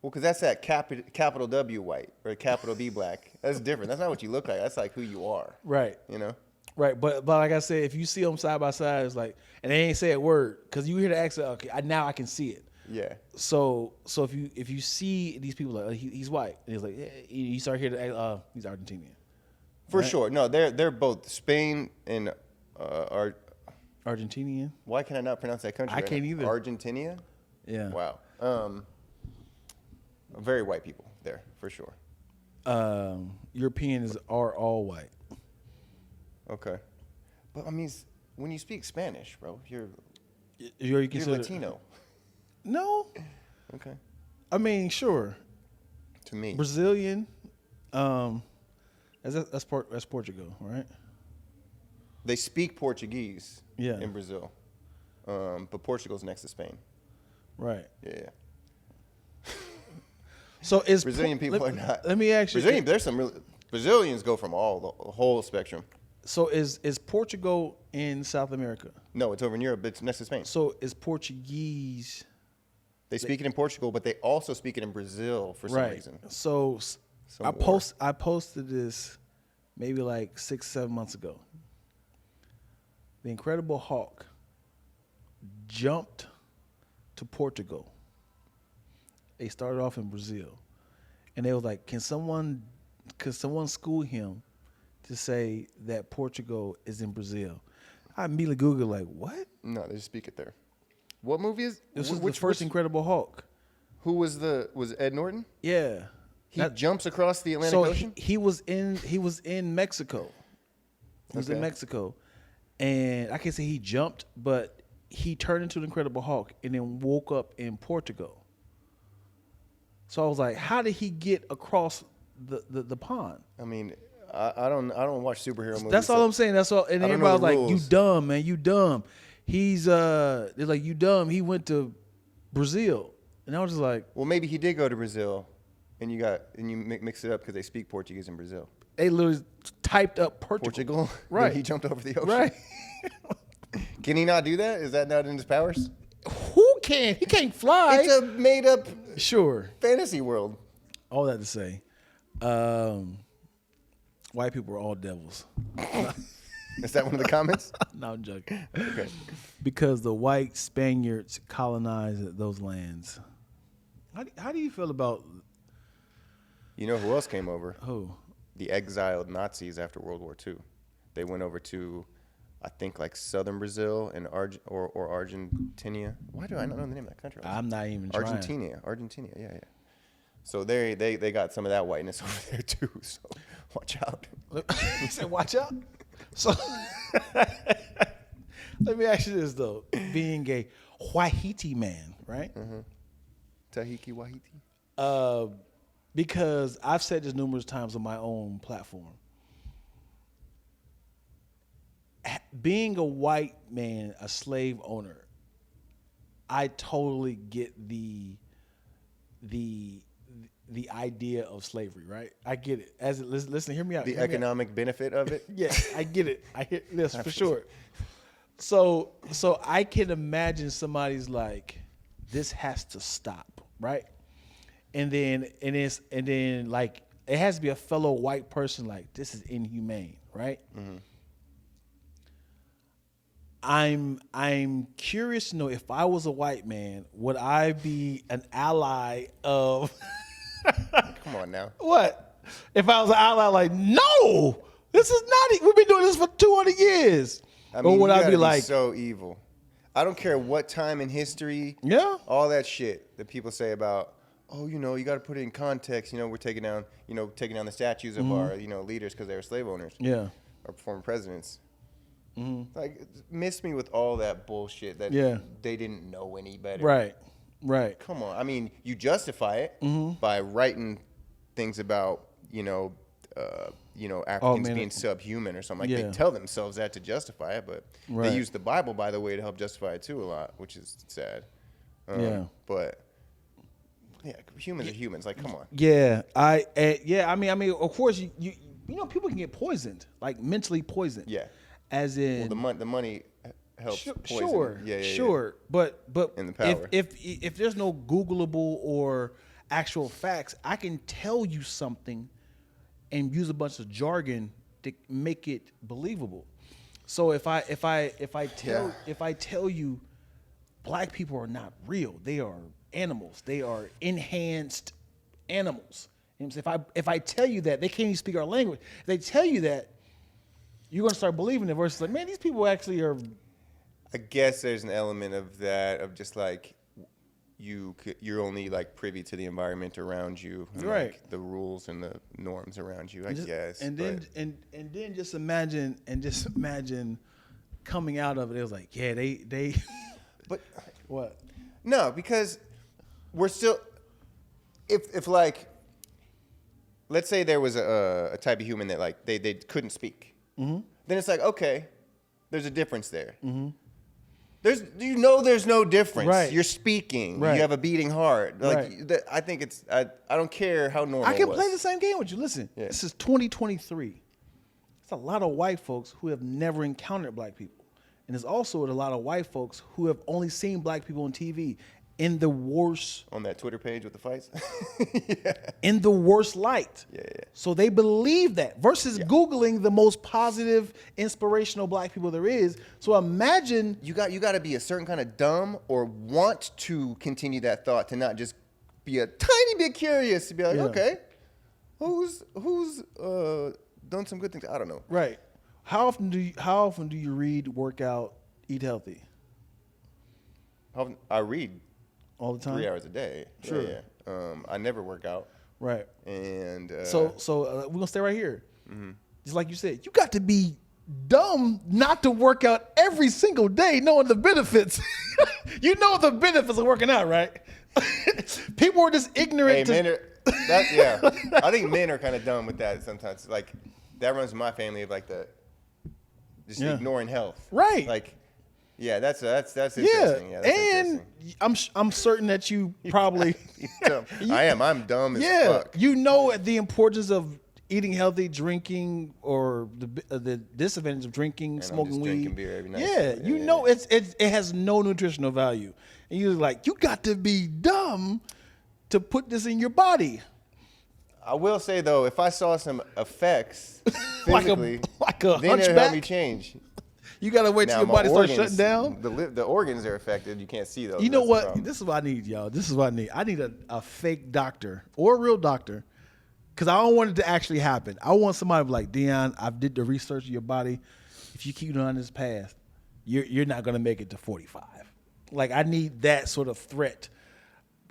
Well, because that's that capital W white or capital B black. That's different. That's not what you look like. That's like who you are. Right. You know. Right. But like I said, if you see them side by side, it's like, and they ain't say a word because you hear the accent. Okay, now I can see it. Yeah. So if you see these people like he's white, and he's like, yeah, you start hearing he's Argentinian. For Right. sure. No, they're both Spain and Argentinian. Why can I not pronounce that country? I right can't now? either. Argentina. Yeah. Wow. Very white people there for sure. Europeans are all white. Okay. But I mean, when you speak Spanish, bro, you're Consider Latino. No. Okay. I mean, sure. To me. Brazilian. That's Portugal, right? They speak Portuguese Yeah. in Brazil. But Portugal's next to Spain. Right. Yeah. So is Brazilian people are not. Let me ask you. There's some real Brazilians go from the whole spectrum. So is Portugal in South America? No, it's over in Europe. It's next to Spain. So is Portuguese? They speak it in Portugal, but they also speak it in Brazil for some reason. So Some I war. posted this maybe like 6-7 months ago. The Incredible Hulk jumped to Portugal. They started off in Brazil, and they was like, "Can someone school him to say that Portugal is in Brazil?" I immediately Googled like, "What?" No, they just speak it there. What movie is This was the first Incredible Hulk. Who was Ed Norton? Yeah. He jumps across the Atlantic So Ocean. he was in Mexico. He was in Okay. Mexico, and I can't say he jumped, but he turned into the Incredible Hulk and then woke up in Portugal. So I was like, how did he get across the pond? I mean, I don't watch superhero movies. That's all I'm saying. That's all. And I don't know everybody was the like, "You rules. dumb, man. You dumb." They're like, "You dumb." He went to Brazil, and I was just like, Well, maybe he did go to Brazil, and you mix it up because they speak Portuguese in Brazil. they literally typed up Portugal. Portugal, Right. Then he jumped over the ocean. Right. Can he not do that? Is that not in his powers? Who can? He can't fly. It's a made-up Sure. fantasy world. All that to say, white people are all devils. Is that one of the comments? No, I'm joking. Okay. Because the white Spaniards colonized those lands. How do you feel about You know who else came over? who? The exiled Nazis after World War II. They went over to, I think, like southern Brazil and or Argentina. Why do I not know the name of that country? I'm not even trying. Argentina, yeah. So they got some of that whiteness over there too. So watch out. He said, "Watch out." So let me ask you this though: being a Wahiti man, right? Tahiki Wahiti. Because I've said this numerous times on my own platform. Being a white man, a slave owner, I totally get the idea of slavery, right? I get it. Listen, hear me out. The hear me out. economic benefit of it. Yeah, I get it. I hear this for sure. So I can imagine somebody's like, this has to stop, right? And then like it has to be a fellow white person like, this is inhumane, right? Mm-hmm. I'm curious to know, if I was a white man, would I be an ally of Come on now. what? If I was an ally, like, no, this is not. We've been doing this for 200 years. I mean, or would you I gotta be like, so evil? I don't care what time in history. yeah, All that shit that people say about, oh, you got to put it in context. We're taking down the statues of our, leaders because they were slave owners. yeah, Or former presidents. Like, miss me with all that bullshit that Yeah. they didn't know any better. right. Come on. I mean, you justify it by writing things about, Africans being subhuman or something. Like they tell themselves that to justify it, but they use the Bible, by the way, to help justify it too a lot, which is sad. But humans are humans. Like, come on. Yeah, I mean, of course, you people can get poisoned, like mentally poisoned. Yeah. As in the money helps poison. Sure. Yeah. But and the power. If there's no Googleable or actual facts, I can tell you something and use a bunch of jargon to make it believable. So if I tell you black people are not real, they are animals. They are enhanced animals. You know what I'm saying? If I tell you that, they can't even speak our language. If they tell you that, you're gonna start believing it versus like, man, these people actually are. I guess there's an element of that, of just like you're only like privy to the environment around you, and right? Like the rules and the norms around you. I guess. And then just imagine coming out of it. It was like, yeah, they. But what? No, because we're still. If like, let's say there was a type of human that like they couldn't speak, then it's like, okay, there's a difference there. There's no difference. Right. You're speaking. Right. You have a beating heart. Like Right. I think it's. I don't care how normal. I can it was. play the same game with you. Listen, This is 2023. It's a lot of white folks who have never encountered black people, and there's also a lot of white folks who have only seen black people on TV in the worst. On that Twitter page with the fights. In the worst light. Yeah. So they believe that versus Googling the most positive, inspirational black people there is. So imagine You got to be a certain kind of dumb or want to continue that thought, to not just be a tiny bit curious, to be like, okay, who's done some good things? I don't know. right. How often do you read, work out, eat healthy? I read All the time. 3 hours a day. Sure. Yeah. I never work out. Right. And So we're gonna stay right here. Just like you said, you got to be dumb not to work out every single day, knowing the benefits. You know the benefits of working out, right? People are just ignorant. Hey, I think men are kind of dumb with that sometimes. Like that runs in my family of like ignoring health. Right. Like. Yeah, that's interesting. Yeah, that's and I'm certain that you probably. I'm dumb as fuck. You know the importance of eating healthy, drinking, or the disadvantage of drinking, And smoking I'm just weed. drinking beer every night. Yeah, you know it has no nutritional value, and you're like, you got to be dumb to put this in your body. I will say though, if I saw some effects physically, like a then it'll help hunchback? me change. You gotta wait till your body starts shutting down. The organs are affected. You can't see those. You know That's the what? problem. This is what I need, y'all. This is what I need. I need a fake doctor or a real doctor, because I don't want it to actually happen. I want somebody to be like, Dion, I did the research of your body. If you keep doing this path, you're not gonna make it to 45. Like, I need that sort of threat.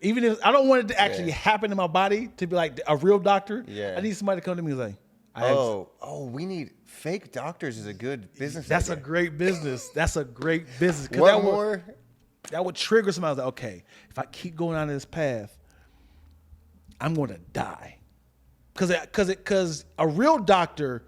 Even if I don't want it to actually happen in my body, to be like a real doctor. Yeah. I need somebody to come to me and say, we need fake doctors is a good business. That's idea. a great business. That's a great business. What that would trigger somebody. Like, okay, if I keep going down this path, I'm going to die. Because a real doctor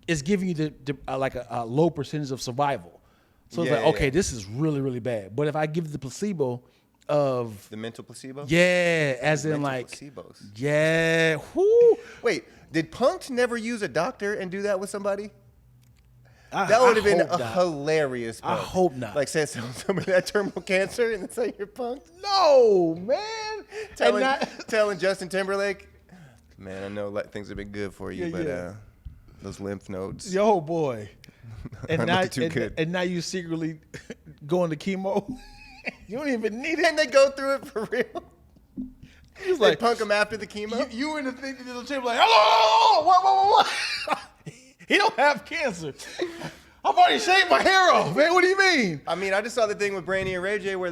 is giving you like a low percentage of survival. So it's like, okay, this is really, really bad. But if I give the placebo of the mental placebo, as in mental like placebos. Whoo. Wait, did Punk'd never use a doctor and do that with somebody? That would have been a hilarious I punk. hope not. Like said somebody that terminal cancer and it's like you're Punk'd. No, man. Telling Justin Timberlake, man, I know things have been good for you, but those lymph nodes. Yo, boy. And now, too good. And now you secretly going to chemo. You don't even need it. And they go through it for real. He's They like, punk him after the chemo. You in the thing, the little chip like, hello, what? He don't have cancer. I've already shaved my hair off, man. What do you mean? I mean, I just saw the thing with Brandy and Ray J where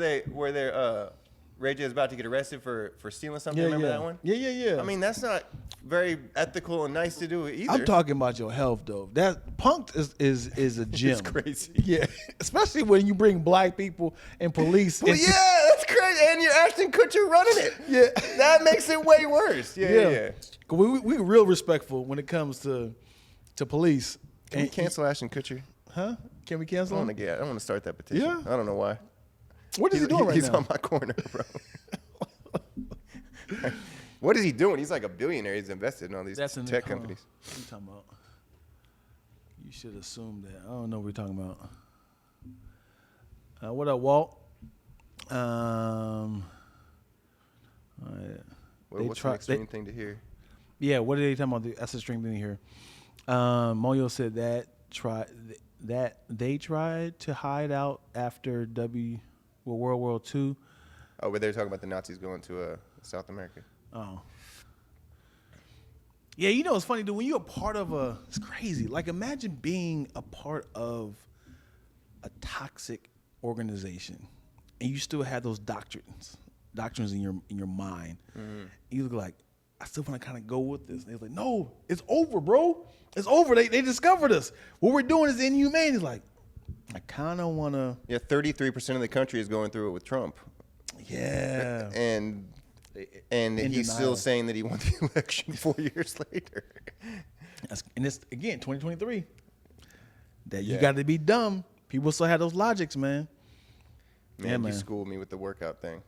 Ray J is about to get arrested for stealing something. Remember that one? Yeah. I mean, that's not very ethical and nice to do either. I'm talking about your health though. That Punk'd is a gym. It's crazy. Yeah, especially when you bring black people and police. Well, yeah, that's crazy. And you're Ashton Kutcher running it. Yeah, that makes it way worse. Yeah. We real respectful when it comes to police. Can we cancel Ashton Kutcher? Huh? Can we cancel him? I want to start that petition. Yeah? I don't know why. What is he doing right he's now? on my corner, bro. What is he doing? He's like a billionaire. He's invested in all these tech companies. What are you talking about? You should assume that. I don't know what we're talking about. What up, Walt? What's an extreme thing to hear? Yeah, what are they talking about? That's a extreme thing to hear. Moyo said that they tried to hide out after World War II. Oh, but they're talking about the Nazis going to South America. Oh. Yeah, you know, it's funny, dude. When you're a part of it's crazy. Like, imagine being a part of a toxic organization, and you still have those doctrines in your mind. Mm-hmm. You look like, I still want to kind of go with this. And they're like, no, it's over, bro. It's over. They discovered us. What we're doing is inhumane. It's like, I kind of want to. Yeah, 33% of the country is going through it with Trump. Yeah. And he's still saying that he won the election 4 years later. And it's, again, 2023. That you got to be dumb. People still have those logics, man. Man, you schooled me with the workout thing.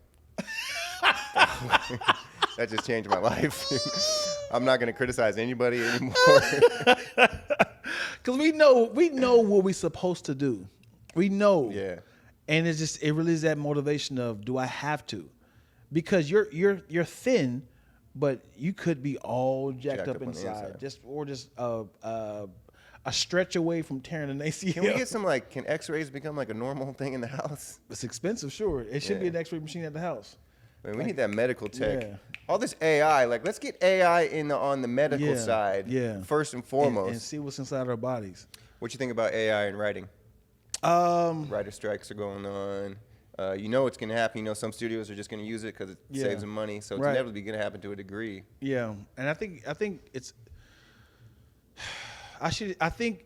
That just changed my life. I'm not going to criticize anybody anymore. Because we know what we're supposed to do. We know. Yeah. And it really is that motivation of, do I have to? Because you're thin, but you could be all jacked up inside. Just a stretch away from tearing an ACL. Can we get some can X-rays become like a normal thing in the house? It's expensive, sure. It should be an X-ray machine at the house. I mean, we need that medical tech. Yeah. All this AI, let's get AI on the medical side first and foremost. And see what's inside our bodies. What you think about AI in writing? Writer strikes are going on. It's going to happen. Some studios are just going to use it because it saves them money. So it's inevitably going to happen to a degree. Yeah, and I think it's. I think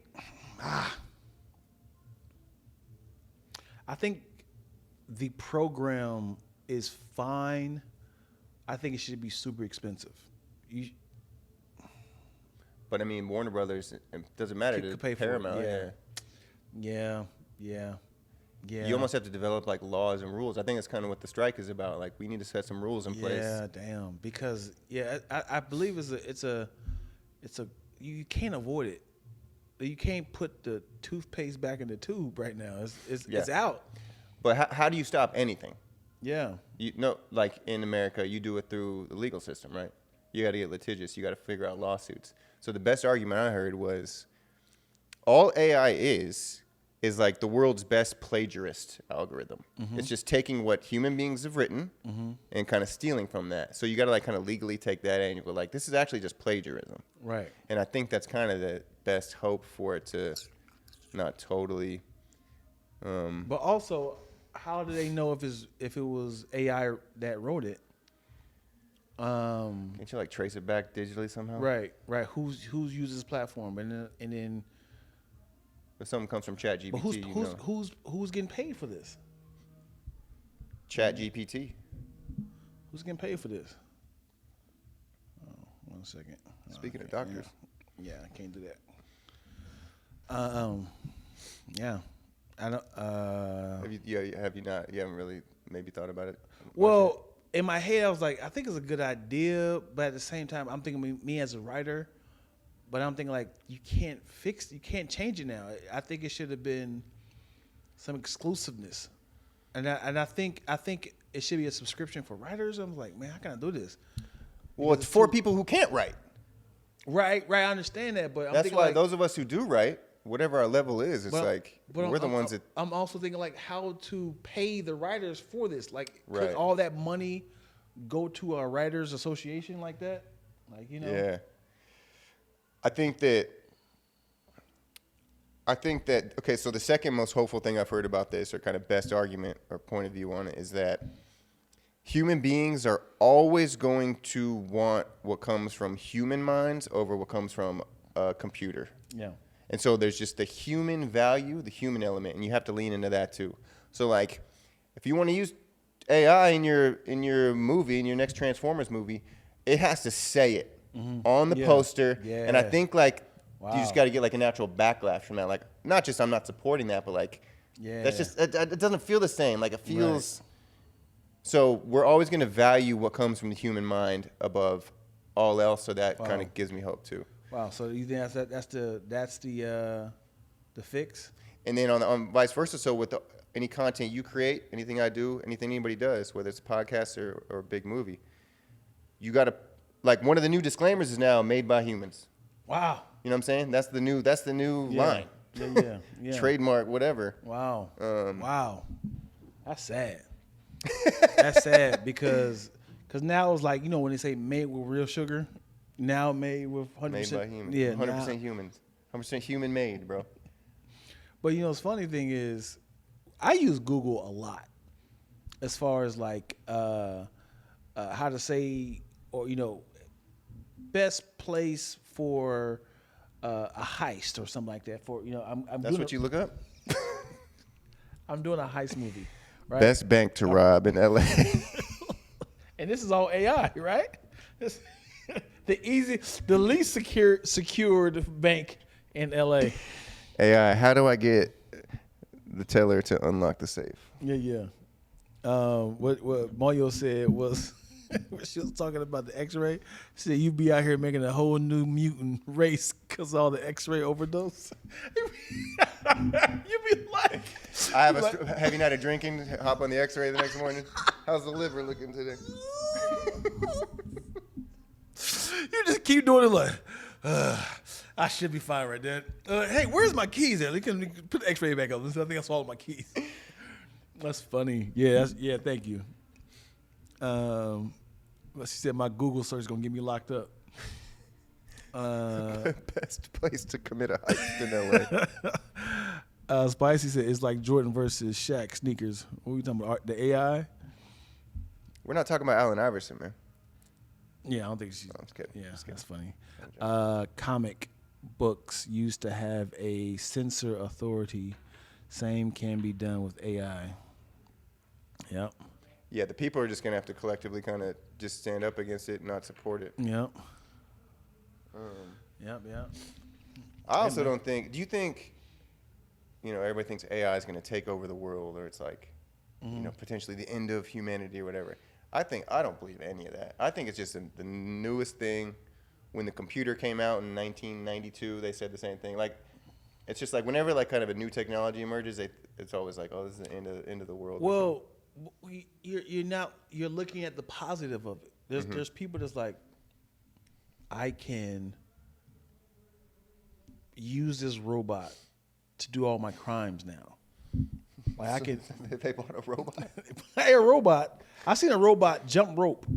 the program is fine. I think it should be super expensive. But I mean, Warner Brothers, it doesn't matter to pay Paramount. Yeah. You almost have to develop laws and rules. I think that's kind of what the strike is about. We need to set some rules in place. Yeah, damn. Because I believe it's a you can't avoid it. You can't put the toothpaste back in the tube right now. It's out. But how do you stop anything? Yeah. In America, you do it through the legal system, right? You got to get litigious. You got to figure out lawsuits. So the best argument I heard was, all AI is the world's best plagiarist algorithm. Mm-hmm. It's just taking what human beings have written and kind of stealing from that. So you got to kind of legally take that and you go this is actually just plagiarism. Right. And I think that's kind of the best hope for it to not totally. But also, how do they know if it was AI that wrote it? Can't you trace it back digitally somehow? Right. Who's uses this platform and then. If something comes from ChatGPT, who's getting paid for this? ChatGPT. Who's getting paid for this? Oh, 1 second. Speaking of doctors. Yeah, I can't do that. Yeah. I don't. Have you not? You haven't really maybe thought about it? Well, in my head, I was like, I think it's a good idea, but at the same time, I'm thinking me as a writer. But I'm thinking you can't change it now. I think it should have been some exclusiveness, and I think it should be a subscription for writers. I'm like, man, how can I do this? Well, it's for people who can't write. Right. I understand that, but that's why those of us who do write, whatever our level is, it's we're the ones that. I'm also thinking how to pay the writers for this. Could all that money go to a writers association like that? Yeah. I think that okay, so the second most hopeful thing I've heard about this, or kind of best argument or point of view on it, is that human beings are always going to want what comes from human minds over what comes from a computer. Yeah. And so there's just the human value, the human element, and you have to lean into that too. So if you want to use AI in your movie, in your next Transformers movie, it has to say it. on the Yeah. poster. Yeah. And I think like Wow. you just got to get like a natural backlash from that. Like not just I'm not supporting that, but like Yeah. that's just it doesn't feel the same. Like it feels. So we're always going to value what comes from the human mind above all else. So that kind of gives me hope too. Wow. So you think that's the fix? And then on vice versa. So with any content you create, anything I do, anything anybody does, whether it's a podcast or a big movie, you got to like one of the new disclaimers is now made by humans. Wow. You know what I'm saying? That's the new line. Yeah. Trademark, whatever. Wow. Wow. That's sad. That's sad because now it's like, you know, when they say made with real sugar, now made with 100%. Made by humans. Yeah, 100% humans. 100% human made, bro. But you know, the funny thing is, I use Google a lot as far as like how to say, or you know, best place for a heist or something like that. For you know, I'm That's what you look up? I'm doing a heist movie, right? Best bank to rob in LA. And this is all AI, right? The least secured bank in LA. AI, how do I get the teller to unlock the safe? Yeah. What Mario said was when she was talking about the X-ray. She said you be out here making a whole new mutant race because all the X-ray overdose. You be like, I have a heavy night of drinking. Hop on the X-ray the next morning. How's the liver looking today? you just keep doing it like. I should be fine right there. Hey, where's my keys at? You can put the X-ray back up. I think I swallowed my keys. That's funny. Yeah, thank you. She said my Google search is going to get me locked up. Best place to commit a heist in LA. Spicy said it's like Jordan versus Shaq sneakers. What are we talking about? The AI? We're not talking about Allen Iverson, man. Yeah, I don't think she's. No, I'm just kidding. Yeah, Just kidding. that's funny. Comic books used to have a censor authority. Same can be done with AI. Yep. Yeah, the people are just going to have to collectively kind of just stand up against it and not support it. Yep. Yep. I also don't think, do you think, you know, everybody thinks AI is going to take over the world or it's like, you know, potentially the end of humanity or whatever. I don't believe any of that. I think it's just the newest thing. When the computer came out in 1992, they said the same thing. Like, it's just like whenever like kind of a new technology emerges, it's always like, oh, this is the end of the world. Well, you're looking at the positive of it. There's people that's like, I can use this robot to do all my crimes now. Like I can. They bought a robot. Hey, a robot. I seen a robot jump rope.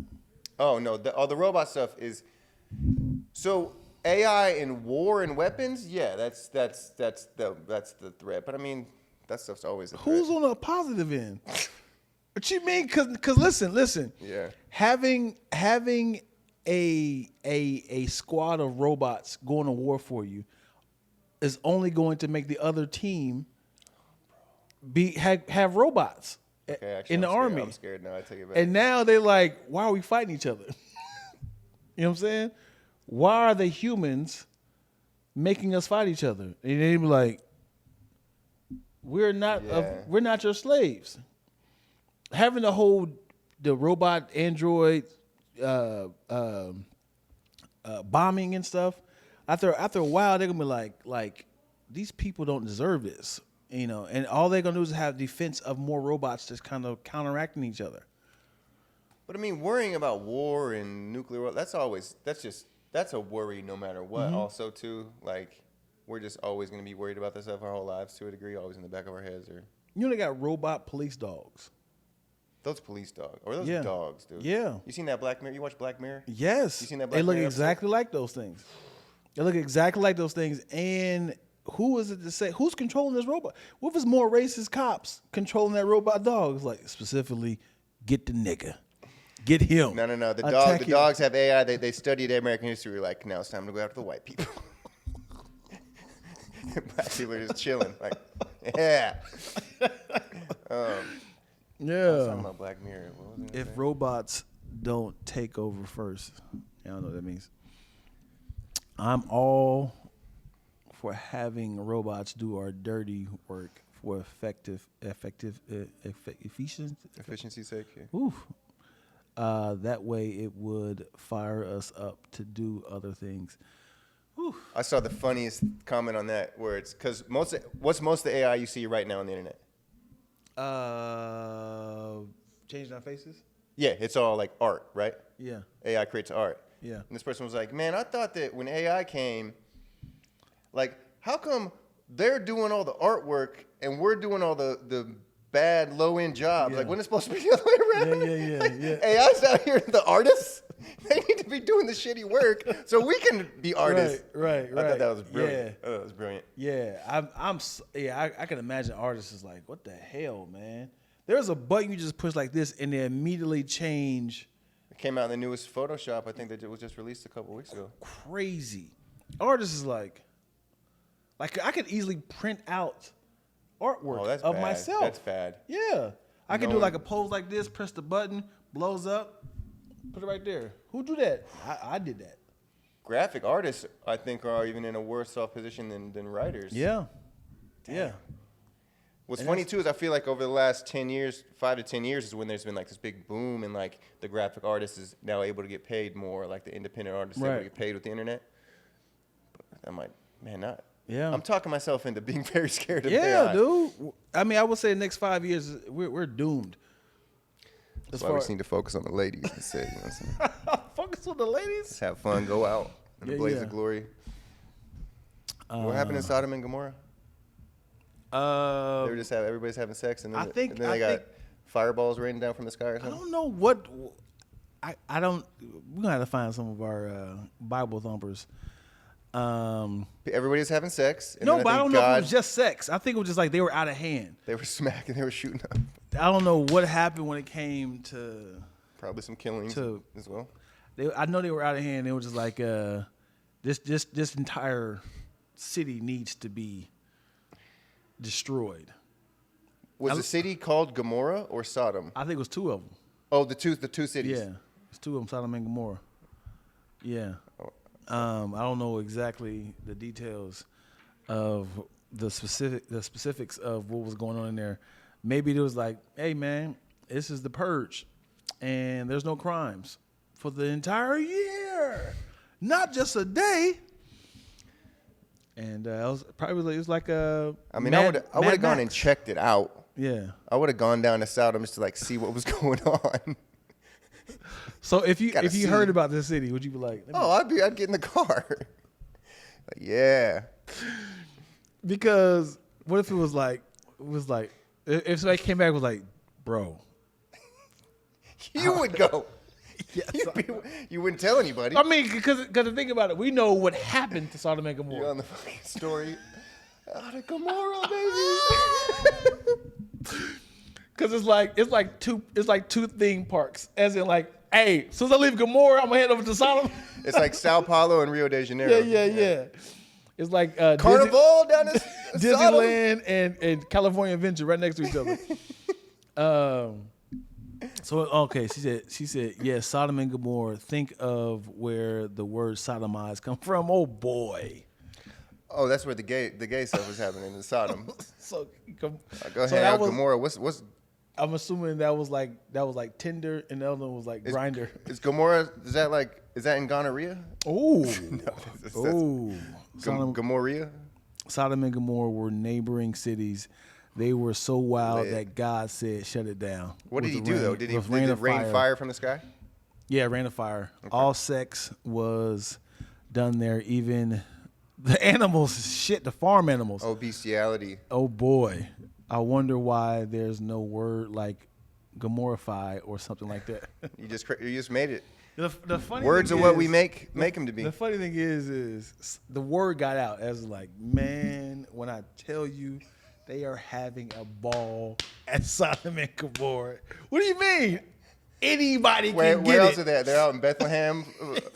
Oh no, the robot stuff is. So AI in war and weapons, yeah, that's the threat. But I mean, that stuff's always a threat. Who's on the positive end? What you mean? Cause listen. Yeah. Having a squad of robots going to war for you is only going to make the other team have robots in the army. I'm scared now. I take it back. And now they're like, why are we fighting each other? You know what I'm saying? Why are the humans making us fight each other? And they be like, we're not your slaves. Having the robot android bombing and stuff, after a while they're gonna be like these people don't deserve this, you know, and all they're gonna do is have defense of more robots just kind of counteracting each other. But I mean, worrying about war and nuclear, that's a worry no matter what. Also, too, like we're just always going to be worried about this stuff our whole lives to a degree, always in the back of our heads. Or You know they got robot police dogs. those police dogs, or those dogs, dude. Yeah. You seen that Black Mirror? You watch Black Mirror? Yes. You seen that They Black look Mirror exactly like those things. They look exactly like those things. And who is it to say who's controlling this robot? What if it's more racist cops controlling that robot dog? It's like specifically, get the nigga. Get him. No. The Attack him. dogs have AI. They studied American history. Like, now it's time to go after the white people. Black people are just chilling. Like, yeah. I was talking about Black Mirror. What was it? If robots don't take over first, I don't know what that means. I'm all for having robots do our dirty work for Efficiency's sake. Yeah. Oof. That way it would fire us up to do other things. Oof. I saw the funniest comment on that where it's because what's most of the AI you see right now on the internet? Changing our faces? Yeah, it's all like art, right? Yeah. AI creates art. Yeah. And this person was like, man, I thought that when AI came, like, how come they're doing all the artwork and we're doing all the bad low-end jobs? Yeah. Like, when it's supposed to be the other way around? Yeah. Like, AI's out here, the artists, they need to be doing the shitty work so we can be artists. Right. I thought that was brilliant. Yeah. I thought that was brilliant. Yeah, I can imagine artists is like, what the hell, man? There's a button you just push like this and they immediately change. It came out in the newest Photoshop. I think that it was just released a couple weeks ago. Crazy. Artists is like I could easily print out artwork that's of bad. myself. That's bad. Yeah. I could No do one- like a pose like this, press the button, blows up, put it right there. Who do that? I did that. Graphic artists, I think, are even in a worse off position than writers. Yeah. Damn. Yeah. What's And funny too is I feel like over the last 10 years, 5 to 10 years is when there's been like this big boom and like the graphic artist is now able to get paid more, like the independent artist is able to Right. get paid with the internet. But I'm like, man, not. Yeah. I'm talking myself into being very scared of Yeah, AI. dude. I mean, I would say the next 5 years we're doomed. That's why we just need to focus on the ladies instead. You know what I'm saying? Focus on the ladies. Just have fun, go out in the blaze Yeah. of glory. What happened in Sodom and Gomorrah? They were just everybody's having sex, and then, they got fireballs raining down from the sky or I something. don't know what. I don't. We're gonna have to find some of our Bible thumpers. Everybody was having sex. And No, then but I don't think know if it was just sex. I think it was just like they were out of hand. They were smacking. They were shooting up. I don't know what happened when it came to. Probably some killings as well. I know they were out of hand. They were just like, this entire city needs to be destroyed. Was the city called Gomorrah or Sodom? I think it was two of them. Oh, the two cities. Yeah, it's two of them, Sodom and Gomorrah. Yeah. Oh. I don't know exactly the details of the specifics of what was going on in there. Maybe it was like, hey man, this is the purge, and there's no crimes for the entire year, not just a day. And it was like a. I mean, I would have gone and checked it out. Yeah. I would have gone down to Sodom just to like see what was going on. So if you see. heard about this city, would you be like? Oh, I'd get in the car. Like, yeah. Because what if it was like if somebody came back and was like, bro, You would go. yes, You wouldn't tell anybody. I mean, because the thing about it, we know what happened to Sodom and You're Gomorrah. on the fucking story. Out of Gomorrah, baby. Because it's like two theme parks, as in like, hey, as soon as I leave Gomorrah, I'm gonna head over to Sodom. It's like Sao Paulo and Rio de Janeiro. Yeah. It's like Carnival down in Sodom. Disneyland and California Adventure right next to each other. So okay, she said, yeah, Sodom and Gomorrah. Think of where the word sodomize come from. Oh boy. Oh, that's where the gay stuff was happening in Sodom. So Go ahead, out Gomorrah. What's I'm assuming that was like Tinder, and the other one was like Grindr. Is Gomorrah? Is that in gonorrhea? Oh, No, Gomorrhea. Sodom and Gomorrah were neighboring cities. They were so wild that God said, "Shut it down." What did he do though? Did it rain fire from the sky? Yeah, rain of fire. Okay. All sex was done there. Even the animals, the farm animals. Oh, bestiality. Oh boy, I wonder why there's no word like Gomorrify or something like that. You just made it. The funny Words thing are what is, we make them to be. The funny thing is the word got out as like, man, when I tell you they are having a ball at Sodom and Gomorrah. What do you mean? Anybody can get it. Where else are they? They're out in Bethlehem,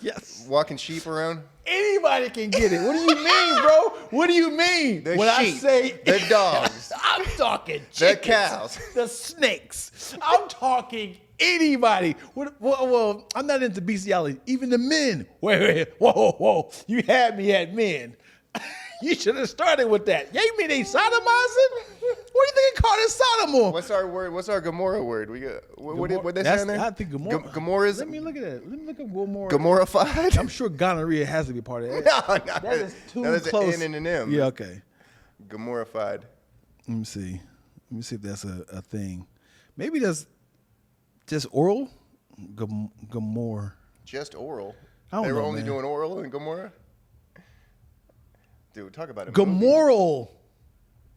yes, walking sheep around. Anybody can get it. What do you mean, bro? What do you mean? They're when sheep. I say they're dogs. I'm talking The chickens, cows. the snakes. I'm talking anybody. Well, I'm not into bestiality. Even the men. Wait, whoa. You had me at men. You should have started with that. Yeah, you mean they sodomizing? What do you think it called it sodomor? What's our word? What's our Gomorrah word? We got what they say in there? I think Gomorrah. Gomorrah's. Let me look at that. Let me look at Gomorrah. Gomorrahified. I'm sure gonorrhea has to be part of that. No, That is too no, there's close. an N and an M. Yeah, okay. Gomorrahified. Let me see. Let me see if that's a thing. Maybe that's just oral. Gomorrah. Just oral. I don't They were know, only man. doing oral in Gomorrah. Dude, talk about a Gomorral.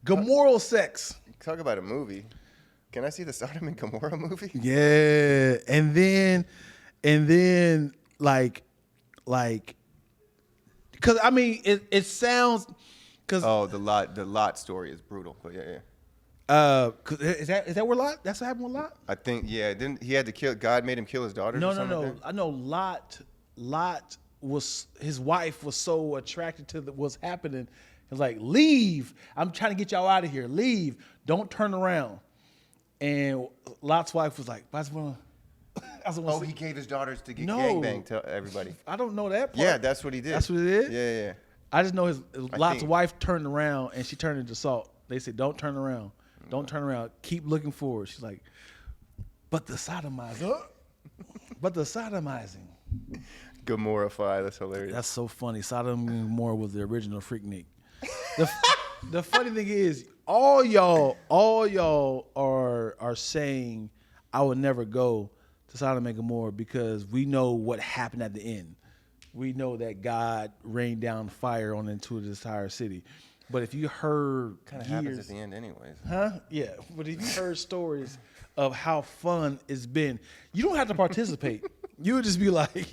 Gomorral sex. movie. Talk about a movie. Can I see the Sodom and Gomorrah movie? Yeah. And then like, because I mean, it sounds, because Oh, the Lot story is brutal. But yeah. 'cause is that where Lot? That's what happened with Lot? I think didn't he had to kill? God made him kill his daughters. No. Or something like that? I know Lot was, his wife was so attracted to what's happening. It was like, leave. I'm trying to get y'all out of here. Leave. Don't turn around. And Lot's wife was like, Oh, he gave his daughters to get No. gangbang to everybody. I don't know that part. Yeah, that's what he did. That's what it is? Yeah. I just know Lot's think- wife turned around and she turned into salt. They said, don't turn around. Don't turn around. Keep looking forward. She's like, but the sodomizing. But the sodomizing. Gomorrahified. That's hilarious. That's so funny. Sodom and Gomorrah was the original Freaknik. The funny thing is, all y'all are saying I would never go to Sodom and Gomorrah because we know what happened at the end. We know that God rained down fire on into the entire city. But if you heard Kind of happens at the end, anyways. huh? Yeah. But if you heard stories of how fun it's been, you don't have to participate. You would just be like,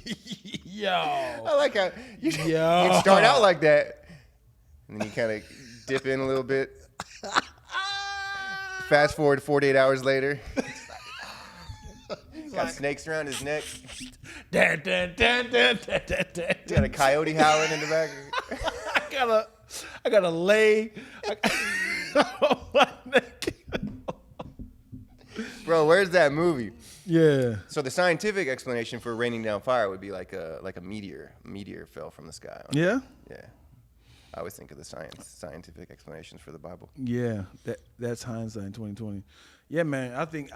yo. I like how you Yo. start out like that, and then you kind of dip in a little bit. Fast forward 48 hours later. Got snakes around his neck. Dun, dun, dun, dun, dun, dun, dun. Got a coyote howling in the back. I gotta lay on my neck. Bro, where's that movie? Yeah. So the scientific explanation for raining down fire would be like a meteor. A meteor fell from the sky. Yeah? Yeah. I always think of the scientific explanations for the Bible. Yeah. That's hindsight 2020. Yeah, man. I think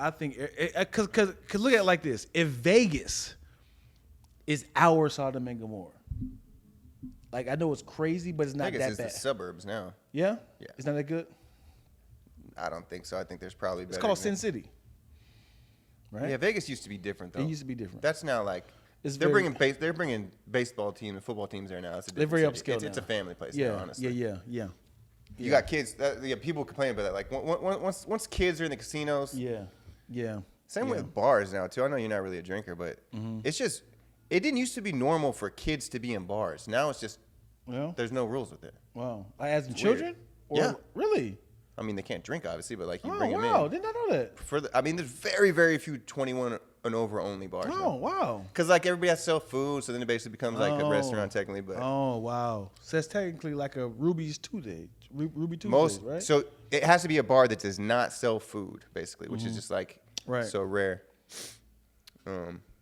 cause look at it like this. If Vegas is our Sodom and Gomorrah, like I know it's crazy, but it's not Vegas that is bad. the suburbs now. Yeah? Yeah. It's not that good? I don't think so. I think there's probably better. It's called than- Sin City. Right? Yeah, Vegas used to be different though. It used to be different. That's now like It's they're very- bringing baseball teams and football teams there now. It's a They're different very city. upscale It's a now. family place Yeah, now, honestly. yeah. You got kids. People complain about that. Like once kids are in the casinos. Yeah. Same yeah. with bars now too. I know you're not really a drinker, but it's just it didn't used to be normal for kids to be in bars. Now it's just Well, there's no rules with it. wow. As in weird. children? Or, Yeah. Really? I mean, they can't drink obviously, but like you Oh, bring them wow. in. Did not know that. I mean, there's very very few 21 and over only bars. Oh, wow. Because like everybody has to sell food, so then it basically becomes like a restaurant technically. But Oh, wow. So that's technically like a Ruby's Tuesday. Ruby Tuesday, most right? so it has to be a bar that does not sell food basically, which is just like Right. so rare.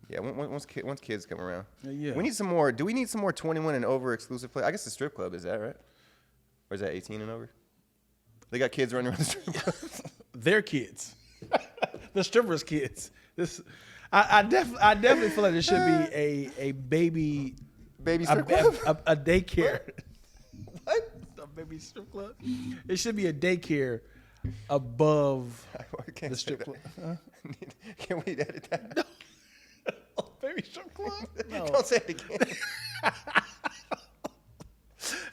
Yeah, once kids come around, Yeah. we need some more. Do we need some more 21 and over exclusive play? I guess the strip club is that right, or is that 18 and over? They got kids running around the strip club. Their kids. The strippers' kids. I definitely feel like there should be a baby strip club. a daycare. What? A baby strip club? It should be a daycare above I can't the say strip that. club. Huh? Can we edit that? Baby strip club? No. Don't say it again.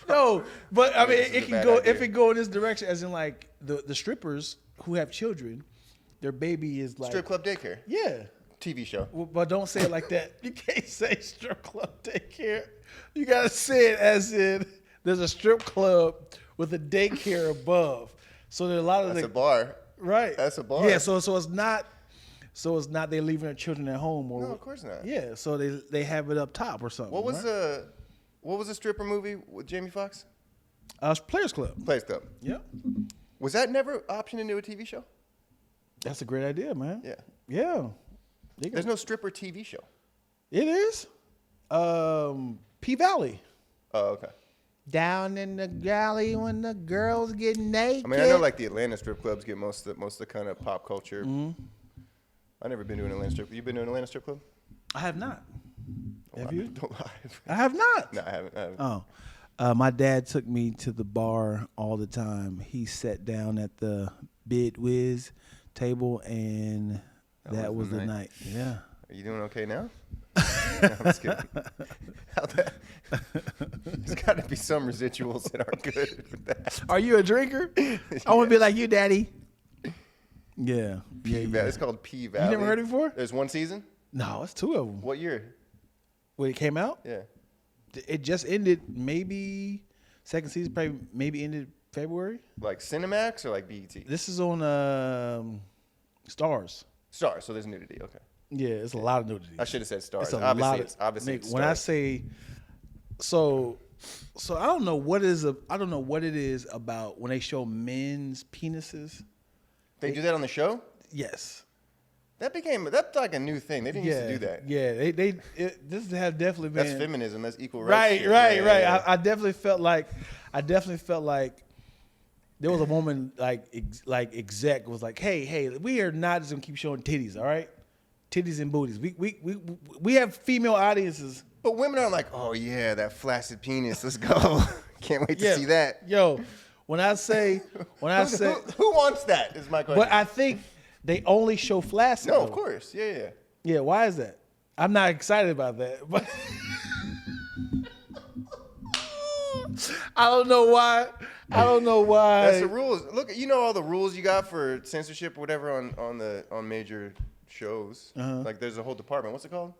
No, but I mean, This is it a can bad go idea. if it go in this direction, as in like the strippers who have children, their baby is like Strip club daycare Yeah, TV show. well, but don't say it like that. You can't say strip club daycare. You gotta say it as in there's a strip club with a daycare above. So there's a lot of That's a bar. right. That's a bar. Yeah, so it's not. So it's not they leaving their children at home or No, of course not. Yeah, so they have it up top or something. What was right? the stripper movie with Jamie Foxx? Players Club. Players Club. Yep. Was that never optioned into a TV show? That's a great idea, man. Yeah. Yeah. There's no stripper TV show. It is. P-Valley. Oh, okay. Down in the galley when the girls get naked. I mean, I know like the Atlanta strip clubs get most of the kind of pop culture. I've never been to an Atlanta strip club. You been to an Atlanta strip club? I have not. Have you? Don't lie. I have not. No, I haven't. Oh. My dad took me to the bar all the time. He sat down at the Bid Whiz table, and that was the night. Yeah. Are you doing okay now? No, I'm just kidding. There's got to be some residuals that aren't good with that. Are you a drinker? I want to be like you, Daddy. Yeah. It's called P-Valley. You never heard it before? There's one season? No, it's 2 of them. What year? When it came out? Yeah. It just ended, maybe second season, probably maybe ended February. Like Cinemax or like BET? This is on Stars. Stars, so there's nudity. Okay. Yeah, it's a lot of nudity. I should have said Stars. It's a Obviously, lot. obviously Nick, it's when I Stars. say, so I don't know what it is about when they show men's penises. They do that on the show? Yes. That's like a new thing. They didn't used to do that. Yeah, this have definitely been. That's feminism. That's equal rights. Right. Yeah. I definitely felt like there was a woman like exec was like, hey, we are not just gonna keep showing titties, all right? Titties and booties. We have female audiences. But women are like, oh yeah, that flaccid penis. Let's go. Can't wait to see that. Yo, when I say, who wants that? Is my question. but I think they only show flaccid. No, though. of course. Yeah. Yeah, why is that? I'm not excited about that. But I don't know why. That's the rules. Look, you know all the rules you got for censorship or whatever on major shows. Like there's a whole department. What's it called?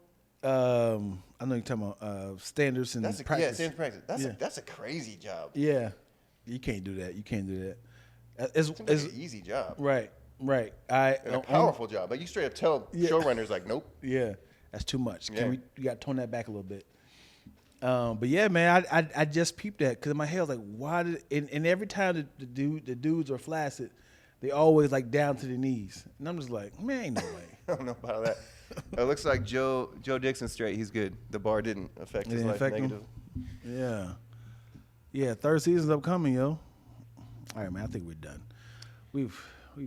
I know you're talking about standards and practice. Yeah, standards and practice. That's a crazy job. Yeah, you can't do that. It's like an easy job. Right. And a powerful job. Like you straight up tell showrunners like, nope. Yeah, that's too much. Yeah. We got to tone that back a little bit. But yeah, man, I just peeped that because in my head I was like, why did and every time the dudes are flaccid, they always like down to their knees, and I'm just like, man, ain't no way. I don't know about that. It looks like Joe Dixon's straight. He's good. The bar didn't affect his life negative. Yeah. Third season's upcoming, yo. All right, man. I think we're done. We've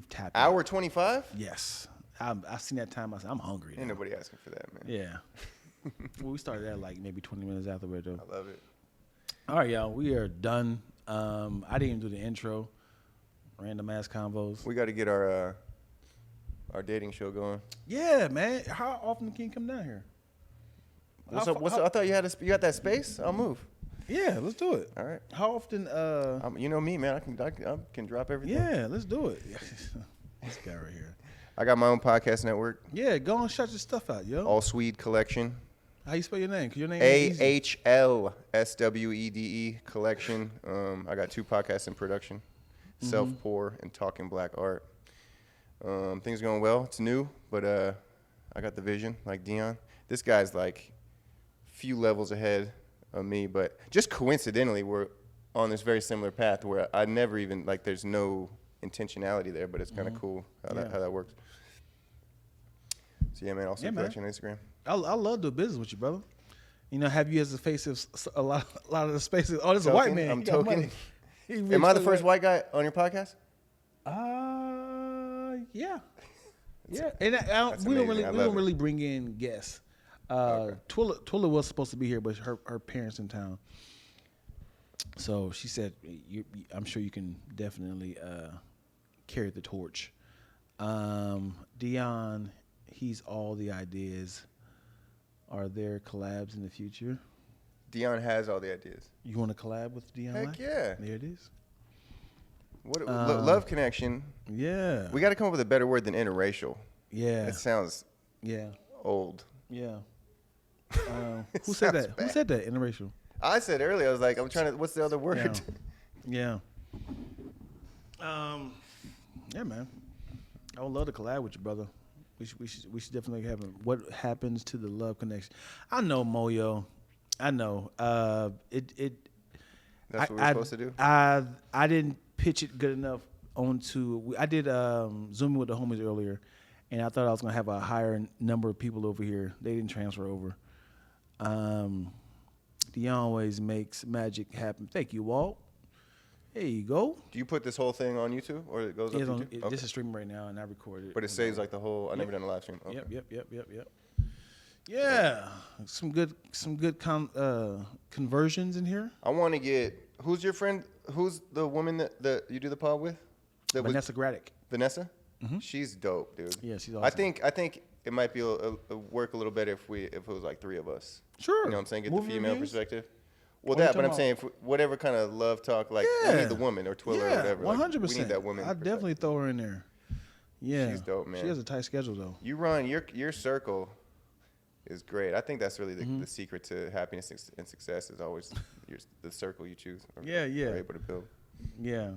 tapped. Hour 25? Yes. I've seen that time. I said, I'm hungry. Ain't nobody asking for that, man. Yeah. Well, we started at like maybe 20 minutes afterward, though. I love it. All right, y'all. We are done. I didn't even do the intro. Random ass convos. We got to get our dating show going. Yeah, man. How often can you come down here? What's up? I thought you got that space. I'll move. Yeah, let's do it. All right. How often? You know me, man. I can drop everything. Yeah, let's do it. This guy right here. I got my own podcast network. Yeah, go and shut your stuff out, yo. All Swede Collection. How you spell your name? 'Cause your name is easy. AHLSWEDE Collection. I got 2 podcasts in production. Self Pour and Talking Black Art. Things are going well. It's new, but I got the vision like Dion. This guy's like few levels ahead of me, but just coincidentally we're on this very similar path where I never even like there's no intentionality there, but it's kind of cool how that works. So yeah, man, also collection on Instagram. I love doing business with you, brother. You know, have you as the face of a lot of the spaces. Oh, this is a white man. I'm token. Am I the first white guy on your podcast? Yeah. And we don't really bring in guests. Twilla was supposed to be here, but her parents in town. So she said, I'm sure you can definitely carry the torch. Dion, he's all the ideas. Are there collabs in the future? Dion has all the ideas. You want to collab with Dion? Heck yeah. There it is. What love connection. Yeah. We got to come up with a better word than interracial. Yeah. It sounds old. Yeah. Who said that? Bad. Who said that? Interracial. I said earlier, I was like, I'm trying to, what's the other word? Yeah. Yeah, man. I would love to collab with you, brother. We should definitely have it. What happens to the love connection? I know, Moyo. I know. That's what we're supposed to do? I didn't pitch it good enough onto. I did Zooming with the homies earlier, and I thought I was gonna have a higher number of people over here. They didn't transfer over. He always makes magic happen. Thank you, Walt. There you go. Do you put this whole thing on YouTube, or it goes up YouTube? This is streaming right now, and I record it. But it saves like the whole. I've never done a live stream. Okay. Yep. Yeah, some good conversions in here. I want to get. Who's your friend? Who's the woman that you do the pod with? Vanessa Graddick. Vanessa. She's dope, dude. Yeah, she's awesome. I think it might be work a little better if it was like 3 of us. Sure. You know what I'm saying? Get Movie the female reviews? perspective. Well, What are you that, but I'm talking saying whatever kind of love talk, like we need the woman or Twiller or whatever. 100%. We need that woman. I'd definitely throw her in there. Yeah, She's dope, man. She has a tight schedule though. You run your circle is great. I think that's really the secret to happiness and success is always the circle you choose. Yeah. You're able to build. Yeah.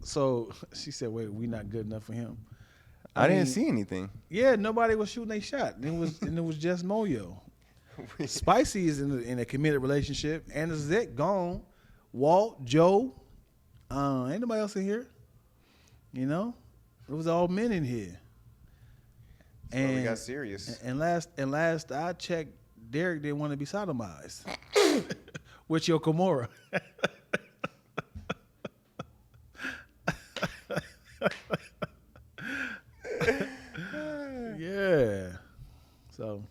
So she said, "Wait, we not good enough for him." I mean, didn't see anything. Yeah, nobody was shooting a shot. It was just Moyo. Spicy is in a committed relationship, and Zach gone. Walt, Joe, ain't nobody else in here. You know, it was all men in here. And we got serious. And last I checked, Derek didn't want to be sodomized with your Kimura. Yeah. So,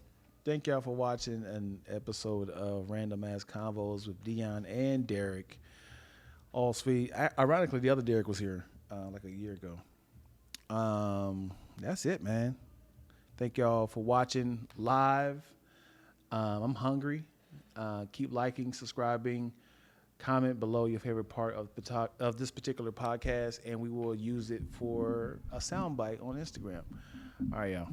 thank y'all for watching an episode of Random Ass Convos with Dion and Derek. All sweet. Ironically, the other Derek was here like a year ago. That's it, man. Thank y'all for watching live. I'm hungry. Keep liking, subscribing, comment below your favorite part of this particular podcast, and we will use it for a soundbite on Instagram. All right, y'all.